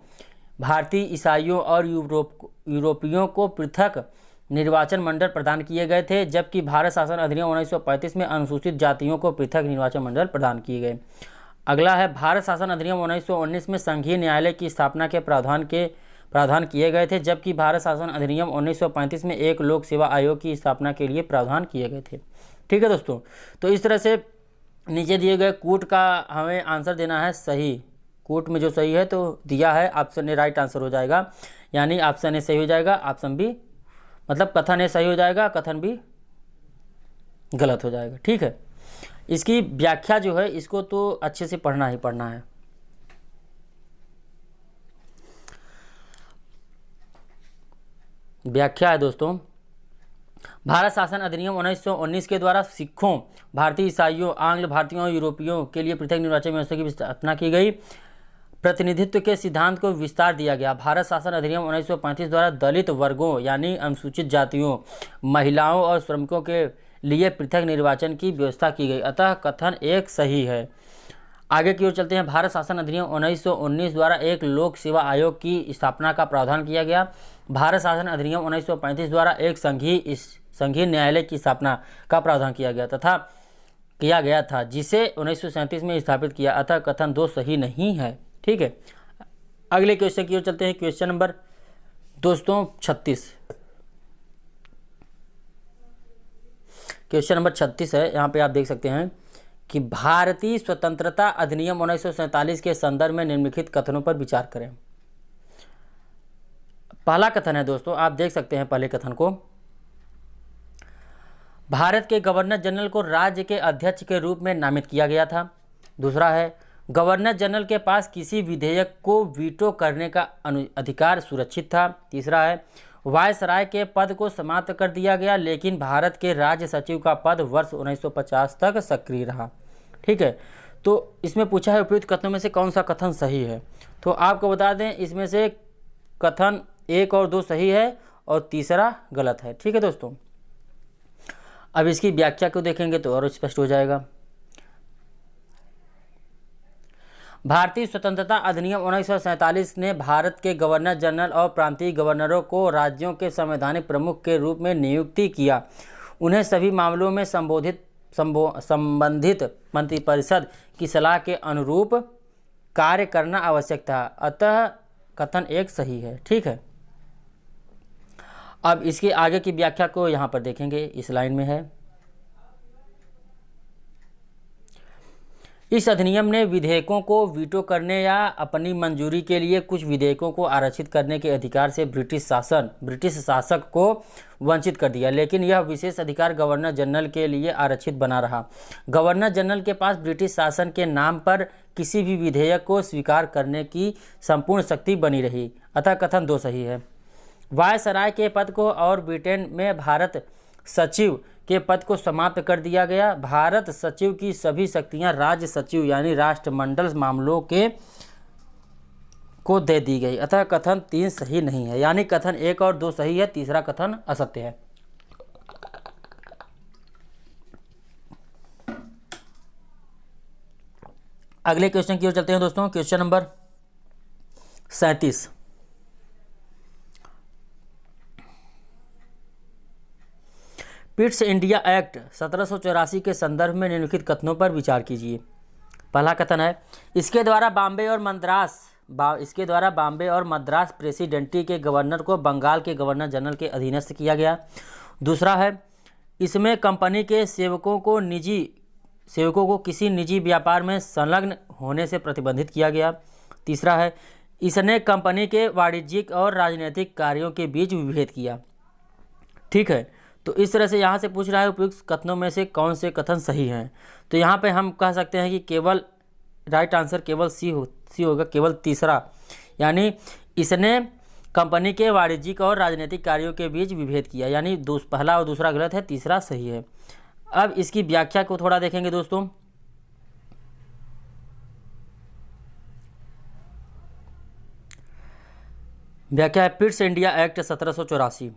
S1: भारतीय ईसाइयों और यूरोपियों को पृथक निर्वाचन मंडल प्रदान किए गए थे, जबकि भारत शासन अधिनियम 1935 में अनुसूचित जातियों को पृथक निर्वाचन मंडल प्रदान किए गए। अगला है, भारत शासन अधिनियम 1919 में संघीय न्यायालय की स्थापना के प्रावधान किए गए थे, जबकि भारत शासन अधिनियम 1935 में एक लोक सेवा आयोग की स्थापना के लिए प्रावधान किए गए थे। ठीक है दोस्तों, तो इस तरह से नीचे दिए गए कूट का हमें आंसर देना है सही। कूट में जो सही है तो दिया है, ऑप्शन ए राइट आंसर हो जाएगा, यानी ऑप्शन ए सही हो जाएगा, ऑप्शन बी मतलब कथन ए सही हो जाएगा, कथन बी गलत हो जाएगा। ठीक है, इसकी व्याख्या जो है इसको तो अच्छे से पढ़ना ही पढ़ना है। व्याख्या है दोस्तों, भारत शासन अधिनियम 1919 के द्वारा सिखों, भारतीय ईसाइयों, आंग्ल भारतीयों और यूरोपियों के लिए पृथक निर्वाचन व्यवस्था की स्थापना की गई। प्रतिनिधित्व के सिद्धांत को विस्तार दिया गया। भारत शासन अधिनियम 1935 द्वारा दलित वर्गों यानी अनुसूचित जातियों, महिलाओं और श्रमिकों के लिए पृथक निर्वाचन की व्यवस्था की गई। अतः कथन एक सही है। आगे की ओर चलते हैं। भारत शासन अधिनियम 1919 द्वारा एक लोक सेवा आयोग की स्थापना का प्रावधान किया गया। भारत शासन अधिनियम 1935 द्वारा एक संघीय न्यायालय की स्थापना का प्रावधान किया गया था जिसे 1937 में स्थापित किया। अतः कथन 2 सही नहीं है। ठीक है, अगले क्वेश्चन की ओर चलते हैं। क्वेश्चन नंबर दोस्तों 36। क्वेश्चन नंबर 36 है। यहाँ पे आप देख सकते हैं कि भारतीय स्वतंत्रता अधिनियम 1947 के संदर्भ में निम्नलिखित कथनों पर विचार करें। पहला कथन है दोस्तों, आप देख सकते हैं पहले कथन को, भारत के गवर्नर जनरल को राज्य के अध्यक्ष के रूप में नामित किया गया था। दूसरा है, गवर्नर जनरल के पास किसी विधेयक को वीटो करने का अधिकार सुरक्षित था। तीसरा है, वायसराय के पद को समाप्त कर दिया गया, लेकिन भारत के राज्य सचिव का पद वर्ष 1950 तक सक्रिय रहा। ठीक है, तो इसमें पूछा है उपयुक्त कथनों में से कौन सा कथन सही है। तो आपको बता दें, इसमें से कथन 1 और 2 सही है और तीसरा गलत है। ठीक है दोस्तों, अब इसकी व्याख्या को देखेंगे तो और स्पष्ट हो जाएगा। भारतीय स्वतंत्रता अधिनियम 1947 ने भारत के गवर्नर जनरल और प्रांतीय गवर्नरों को राज्यों के संवैधानिक प्रमुख के रूप में नियुक्ति किया। उन्हें सभी मामलों में संबंधित मंत्रिपरिषद की सलाह के अनुरूप कार्य करना आवश्यक था। अतः कथन 1 सही है। ठीक है, अब इसके आगे की व्याख्या को यहाँ पर देखेंगे, इस लाइन में है, इस अधिनियम ने विधेयकों को वीटो करने या अपनी मंजूरी के लिए कुछ विधेयकों को आरक्षित करने के अधिकार से ब्रिटिश शासक को वंचित कर दिया, लेकिन यह विशेष अधिकार गवर्नर जनरल के लिए आरक्षित बना रहा। गवर्नर जनरल के पास ब्रिटिश शासन के नाम पर किसी भी विधेयक को स्वीकार करने की संपूर्ण शक्ति बनी रही। अतः कथन 2 सही है। वायसराय के पद को और ब्रिटेन में भारत सचिव के पद को समाप्त कर दिया गया। भारत सचिव की सभी शक्तियां राज्य सचिव यानी राष्ट्रमंडल मामलों को दे दी गई। अतः कथन 3 सही नहीं है, यानी कथन 1 और 2 सही है, तीसरा कथन असत्य है। अगले क्वेश्चन की ओर चलते हैं दोस्तों। Question number 37। Pitt's India act 1784 के संदर्भ में निम्नलिखित कथनों पर विचार कीजिए। पहला कथन है, इसके द्वारा बॉम्बे और मद्रास प्रेसिडेंसी के गवर्नर को बंगाल के गवर्नर जनरल के अधीनस्थ किया गया। दूसरा है, इसमें कंपनी के सेवकों को किसी निजी व्यापार में संलग्न होने से प्रतिबंधित किया गया। तीसरा है, इसने कंपनी के वाणिज्यिक और राजनीतिक कार्यों के बीच विभेद किया। ठीक है, तो इस तरह से यहाँ से पूछ रहा है उपयुक्त कथनों में से कौन से कथन सही हैं। तो यहाँ पे हम कह सकते हैं कि केवल राइट आंसर केवल सी होगा, केवल तीसरा, यानी इसने कंपनी के वाणिज्यिक और राजनीतिक कार्यों के बीच विभेद किया, यानी पहला और दूसरा गलत है, तीसरा सही है। अब इसकी व्याख्या को थोड़ा देखेंगे दोस्तों। व्याख्या है, पिट्स इंडिया एक्ट 1784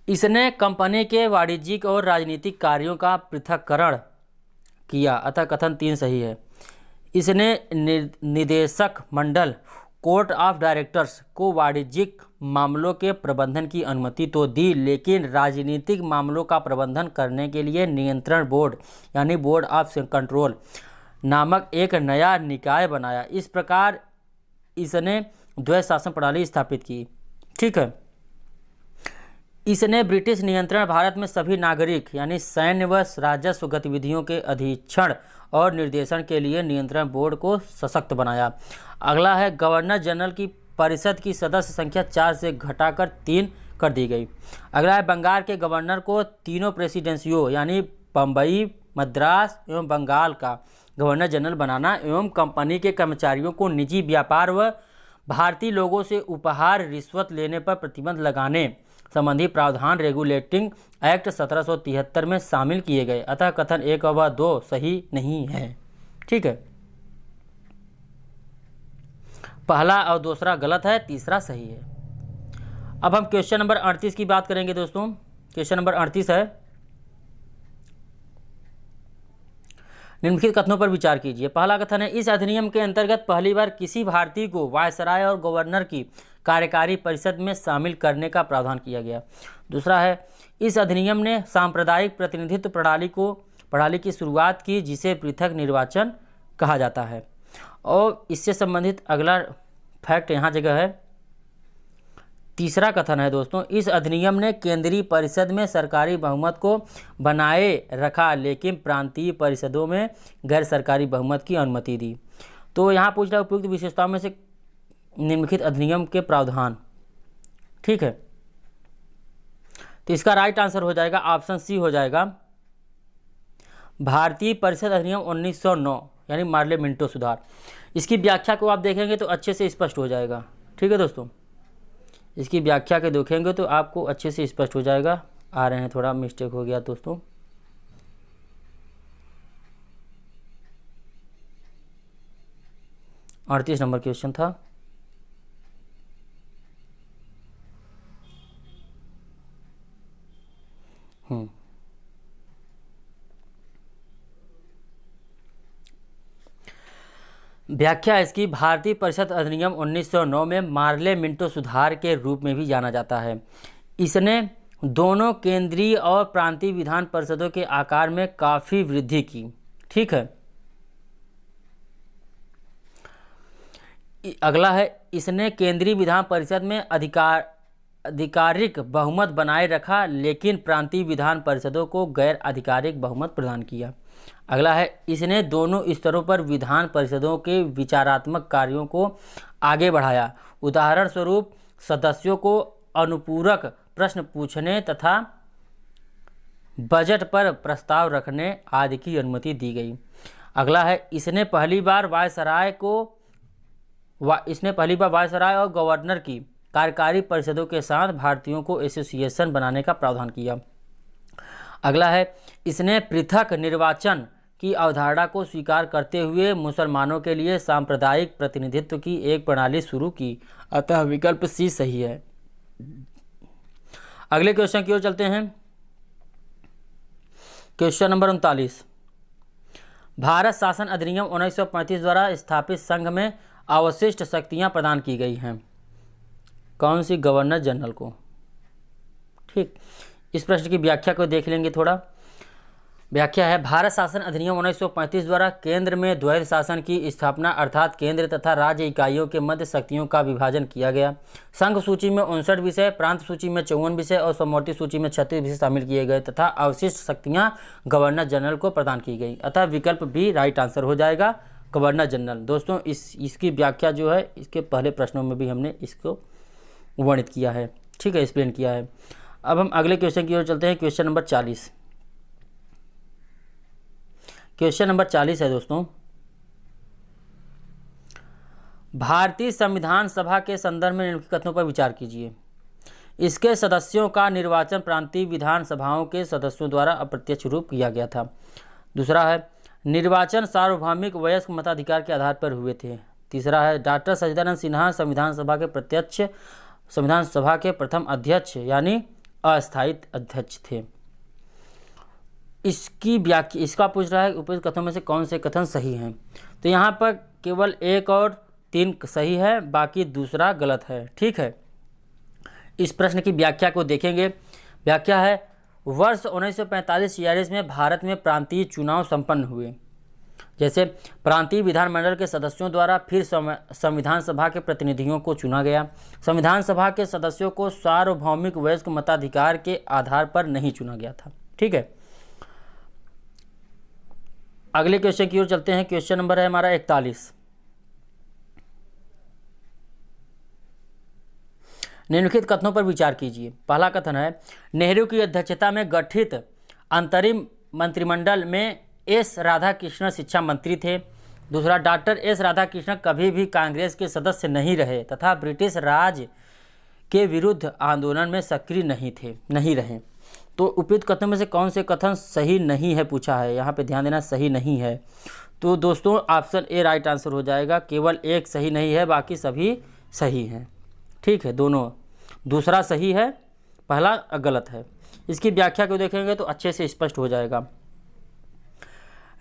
S1: इसने कंपनी के वाणिज्यिक और राजनीतिक कार्यों का पृथक्करण किया। अतः कथन 3 सही है। इसने निदेशक मंडल कोर्ट ऑफ डायरेक्टर्स को वाणिज्यिक मामलों के प्रबंधन की अनुमति तो दी, लेकिन राजनीतिक मामलों का प्रबंधन करने के लिए नियंत्रण बोर्ड यानी बोर्ड ऑफ कंट्रोल नामक एक नया निकाय बनाया। इस प्रकार इसने द्वैध शासन प्रणाली स्थापित की। ठीक है, इसने ब्रिटिश नियंत्रण भारत में सभी नागरिक यानी सैन्य व राजस्व गतिविधियों के अधीक्षण और निर्देशन के लिए नियंत्रण बोर्ड को सशक्त बनाया। अगला है, गवर्नर जनरल की परिषद की सदस्य संख्या 4 से घटाकर 3 कर दी गई। अगला है बंगाल के गवर्नर को तीनों प्रेसिडेंसियों यानी बम्बई, मद्रास एवं बंगाल का गवर्नर जनरल बनाना एवं कंपनी के कर्मचारियों को निजी व्यापार व भारतीय लोगों से उपहार रिश्वत लेने पर प्रतिबंध लगाने संबंधी प्रावधान रेगुलेटिंग एक्ट 1773 में शामिल किए गए। अतः कथन 1 व 2 सही नहीं है। ठीक है, पहला और दूसरा गलत है, तीसरा सही है। अब हम क्वेश्चन नंबर 38 की बात करेंगे दोस्तों। क्वेश्चन नंबर 38 है, निम्नलिखित कथनों पर विचार कीजिए। पहला कथन है, इस अधिनियम के अंतर्गत पहली बार किसी भारतीय को वायसराय और गवर्नर की कार्यकारी परिषद में शामिल करने का प्रावधान किया गया। दूसरा है, इस अधिनियम ने सांप्रदायिक प्रतिनिधित्व प्रणाली की शुरुआत की जिसे पृथक निर्वाचन कहा जाता है। और इससे संबंधित अगला फैक्ट यहाँ जगह है। तीसरा कथन है दोस्तों, इस अधिनियम ने केंद्रीय परिषद में सरकारी बहुमत को बनाए रखा लेकिन प्रांतीय परिषदों में गैर सरकारी बहुमत की अनुमति दी। तो यहाँ पूछ रहा है उपयुक्त विशेषताओं में से निम्नलिखित अधिनियम के प्रावधान। ठीक है, तो इसका राइट आंसर हो जाएगा ऑप्शन सी हो जाएगा, भारतीय परिषद अधिनियम 1909 यानी मार्ले मिंटो सुधार। इसकी व्याख्या को आप देखेंगे तो अच्छे से स्पष्ट हो जाएगा। ठीक है दोस्तों, इसकी व्याख्या के देखेंगे तो आपको अच्छे से स्पष्ट हो जाएगा। आ रहे हैं, थोड़ा मिस्टेक हो गया दोस्तों। अड़तीस नंबर क्वेश्चन था। व्याख्या इसकी, भारतीय परिषद अधिनियम 1909 में मार्ले मिंटो सुधार के रूप में भी जाना जाता है। इसने दोनों केंद्रीय और प्रांतीय विधान परिषदों के आकार में काफ़ी वृद्धि की। ठीक है, अगला है, इसने केंद्रीय विधान परिषद में आधिकारिक बहुमत बनाए रखा लेकिन प्रांतीय विधान परिषदों को गैर आधिकारिक बहुमत प्रदान किया। अगला है, इसने दोनों स्तरों पर विधान परिषदों के विचारात्मक कार्यों को आगे बढ़ाया। उदाहरण स्वरूप सदस्यों को अनुपूरक प्रश्न पूछने तथा बजट पर प्रस्ताव रखने आदि की अनुमति दी गई। अगला है, इसने पहली बार वायसराय और गवर्नर की कार्यकारी परिषदों के साथ भारतीयों को एसोसिएशन बनाने का प्रावधान किया। अगला है, इसने पृथक निर्वाचन की अवधारणा को स्वीकार करते हुए मुसलमानों के लिए सांप्रदायिक प्रतिनिधित्व की एक प्रणाली शुरू की। अतः विकल्प सी सही है। अगले क्वेश्चन की ओर चलते हैं। क्वेश्चन नंबर 39, भारत शासन अधिनियम 1935 द्वारा स्थापित संघ में अवशिष्ट शक्तियां प्रदान की गई हैं। कौन सी? गवर्नर जनरल को। ठीक, इस प्रश्न की व्याख्या को देख लेंगे थोड़ा। व्याख्या है, भारत शासन अधिनियम 1935 द्वारा केंद्र में द्वैध शासन की स्थापना अर्थात केंद्र तथा राज्य इकाइयों के मध्य शक्तियों का विभाजन किया गया। संघ सूची में 59 विषय, प्रांत सूची में 54 विषय और समवर्ती सूची में 36 विषय शामिल किए गए तथा अवशिष्ट शक्तियां गवर्नर जनरल को प्रदान की गई। अतः विकल्प बी राइट आंसर हो जाएगा, गवर्नर जनरल। दोस्तों इसकी व्याख्या जो है इसके पहले प्रश्नों में भी हमने इसको वर्णित किया है। ठीक है, एक्सप्लेन किया है। अब हम अगले क्वेश्चन की ओर चलते हैं। Question number 40। क्वेश्चन नंबर 40 है दोस्तों, भारतीय संविधान सभा के संदर्भ में निम्नलिखित कथनों पर विचार कीजिए। इसके सदस्यों का निर्वाचन प्रांतीय विधान सभाओं के सदस्यों द्वारा अप्रत्यक्ष रूप किया गया था। दूसरा है, निर्वाचन सार्वभौमिक वयस्क मताधिकार के आधार पर हुए थे। तीसरा है, डॉक्टर सच्चिदानंद सिन्हा संविधान सभा के प्रथम अध्यक्ष यानी अस्थायी अध्यक्ष थे। इसकी व्याख्या, इसका पूछ रहा है उपयुक्त कथनों में से कौन से कथन सही हैं। तो यहाँ पर केवल 1 और 3 सही है, बाकी दूसरा गलत है। ठीक है, इस प्रश्न की व्याख्या को देखेंगे। व्याख्या है, वर्ष 1945-46 में भारत में प्रांतीय चुनाव संपन्न हुए। जैसे प्रांतीय विधानमंडल के सदस्यों द्वारा फिर संविधान सभा के प्रतिनिधियों को चुना गया। संविधान सभा के सदस्यों को सार्वभौमिक वयस्क मताधिकार के आधार पर नहीं चुना गया था। ठीक है, अगले क्वेश्चन की ओर चलते हैं। क्वेश्चन नंबर है हमारा 41। निम्नलिखित कथनों पर विचार कीजिए। पहला कथन है, नेहरू की अध्यक्षता में गठित अंतरिम मंत्रिमंडल में एस राधाकृष्णन शिक्षा मंत्री थे। दूसरा, डॉक्टर एस राधाकृष्णन कभी भी कांग्रेस के सदस्य नहीं रहे तथा ब्रिटिश राज के विरुद्ध आंदोलन में सक्रिय नहीं रहे। तो उपयुक्त कथनों में से कौन से कथन सही नहीं है पूछा है, यहाँ पे ध्यान देना, सही नहीं है। तो दोस्तों ऑप्शन ए राइट आंसर हो जाएगा, केवल एक सही नहीं है, बाकी सभी सही हैं। ठीक है, दोनों, दूसरा सही है, पहला गलत है। इसकी व्याख्या को देखेंगे तो अच्छे से स्पष्ट हो जाएगा।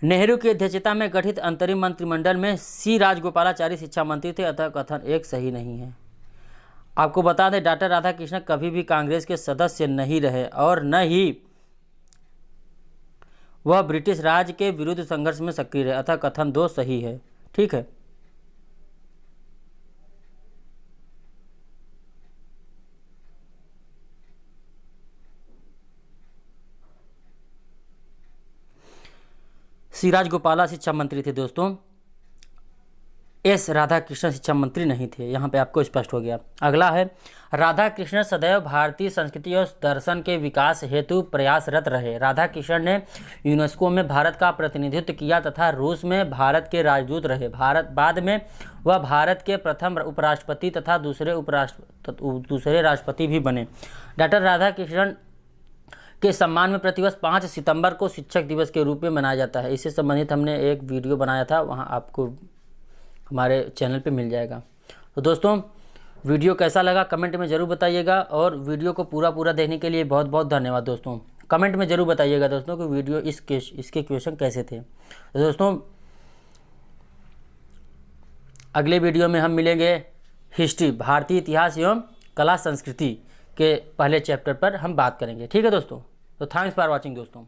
S1: नेहरू की अध्यक्षता में गठित अंतरिम मंत्रिमंडल में सी राजगोपालाचारी शिक्षा मंत्री थे, अतः कथन एक सही नहीं है। आपको बता दें, डॉक्टर राधाकृष्णन कभी भी कांग्रेस के सदस्य नहीं रहे और न ही वह ब्रिटिश राज के विरुद्ध संघर्ष में सक्रिय रहे, अतः कथन 2 सही है। ठीक है, सी राजगोपाला शिक्षा मंत्री थे दोस्तों, एस राधाकृष्णन शिक्षा मंत्री नहीं थे। यहाँ पे आपको स्पष्ट हो गया। अगला है, राधाकृष्णन सदैव भारतीय संस्कृति और दर्शन के विकास हेतु प्रयासरत रहे। राधाकृष्णन ने यूनेस्को में भारत का प्रतिनिधित्व किया तथा रूस में भारत के राजदूत रहे। बाद में वह भारत के प्रथम उपराष्ट्रपति तथा दूसरे राष्ट्रपति भी बने। डॉक्टर राधाकृष्णन के सम्मान में प्रतिवर्ष 5 सितंबर को शिक्षक दिवस के रूप में मनाया जाता है। इससे संबंधित हमने एक वीडियो बनाया था, वहाँ आपको हमारे चैनल पे मिल जाएगा। तो दोस्तों वीडियो कैसा लगा कमेंट में ज़रूर बताइएगा, और वीडियो को पूरा देखने के लिए बहुत बहुत धन्यवाद दोस्तों। कमेंट में ज़रूर बताइएगा दोस्तों कि वीडियो इसके क्वेश्चन कैसे थे। तो दोस्तों अगले वीडियो में हम मिलेंगे हिस्ट्री, भारतीय इतिहास एवं कला संस्कृति के पहले चैप्टर पर हम बात करेंगे। ठीक है दोस्तों, तो थैंक्स फॉर वॉचिंग दोस्तों।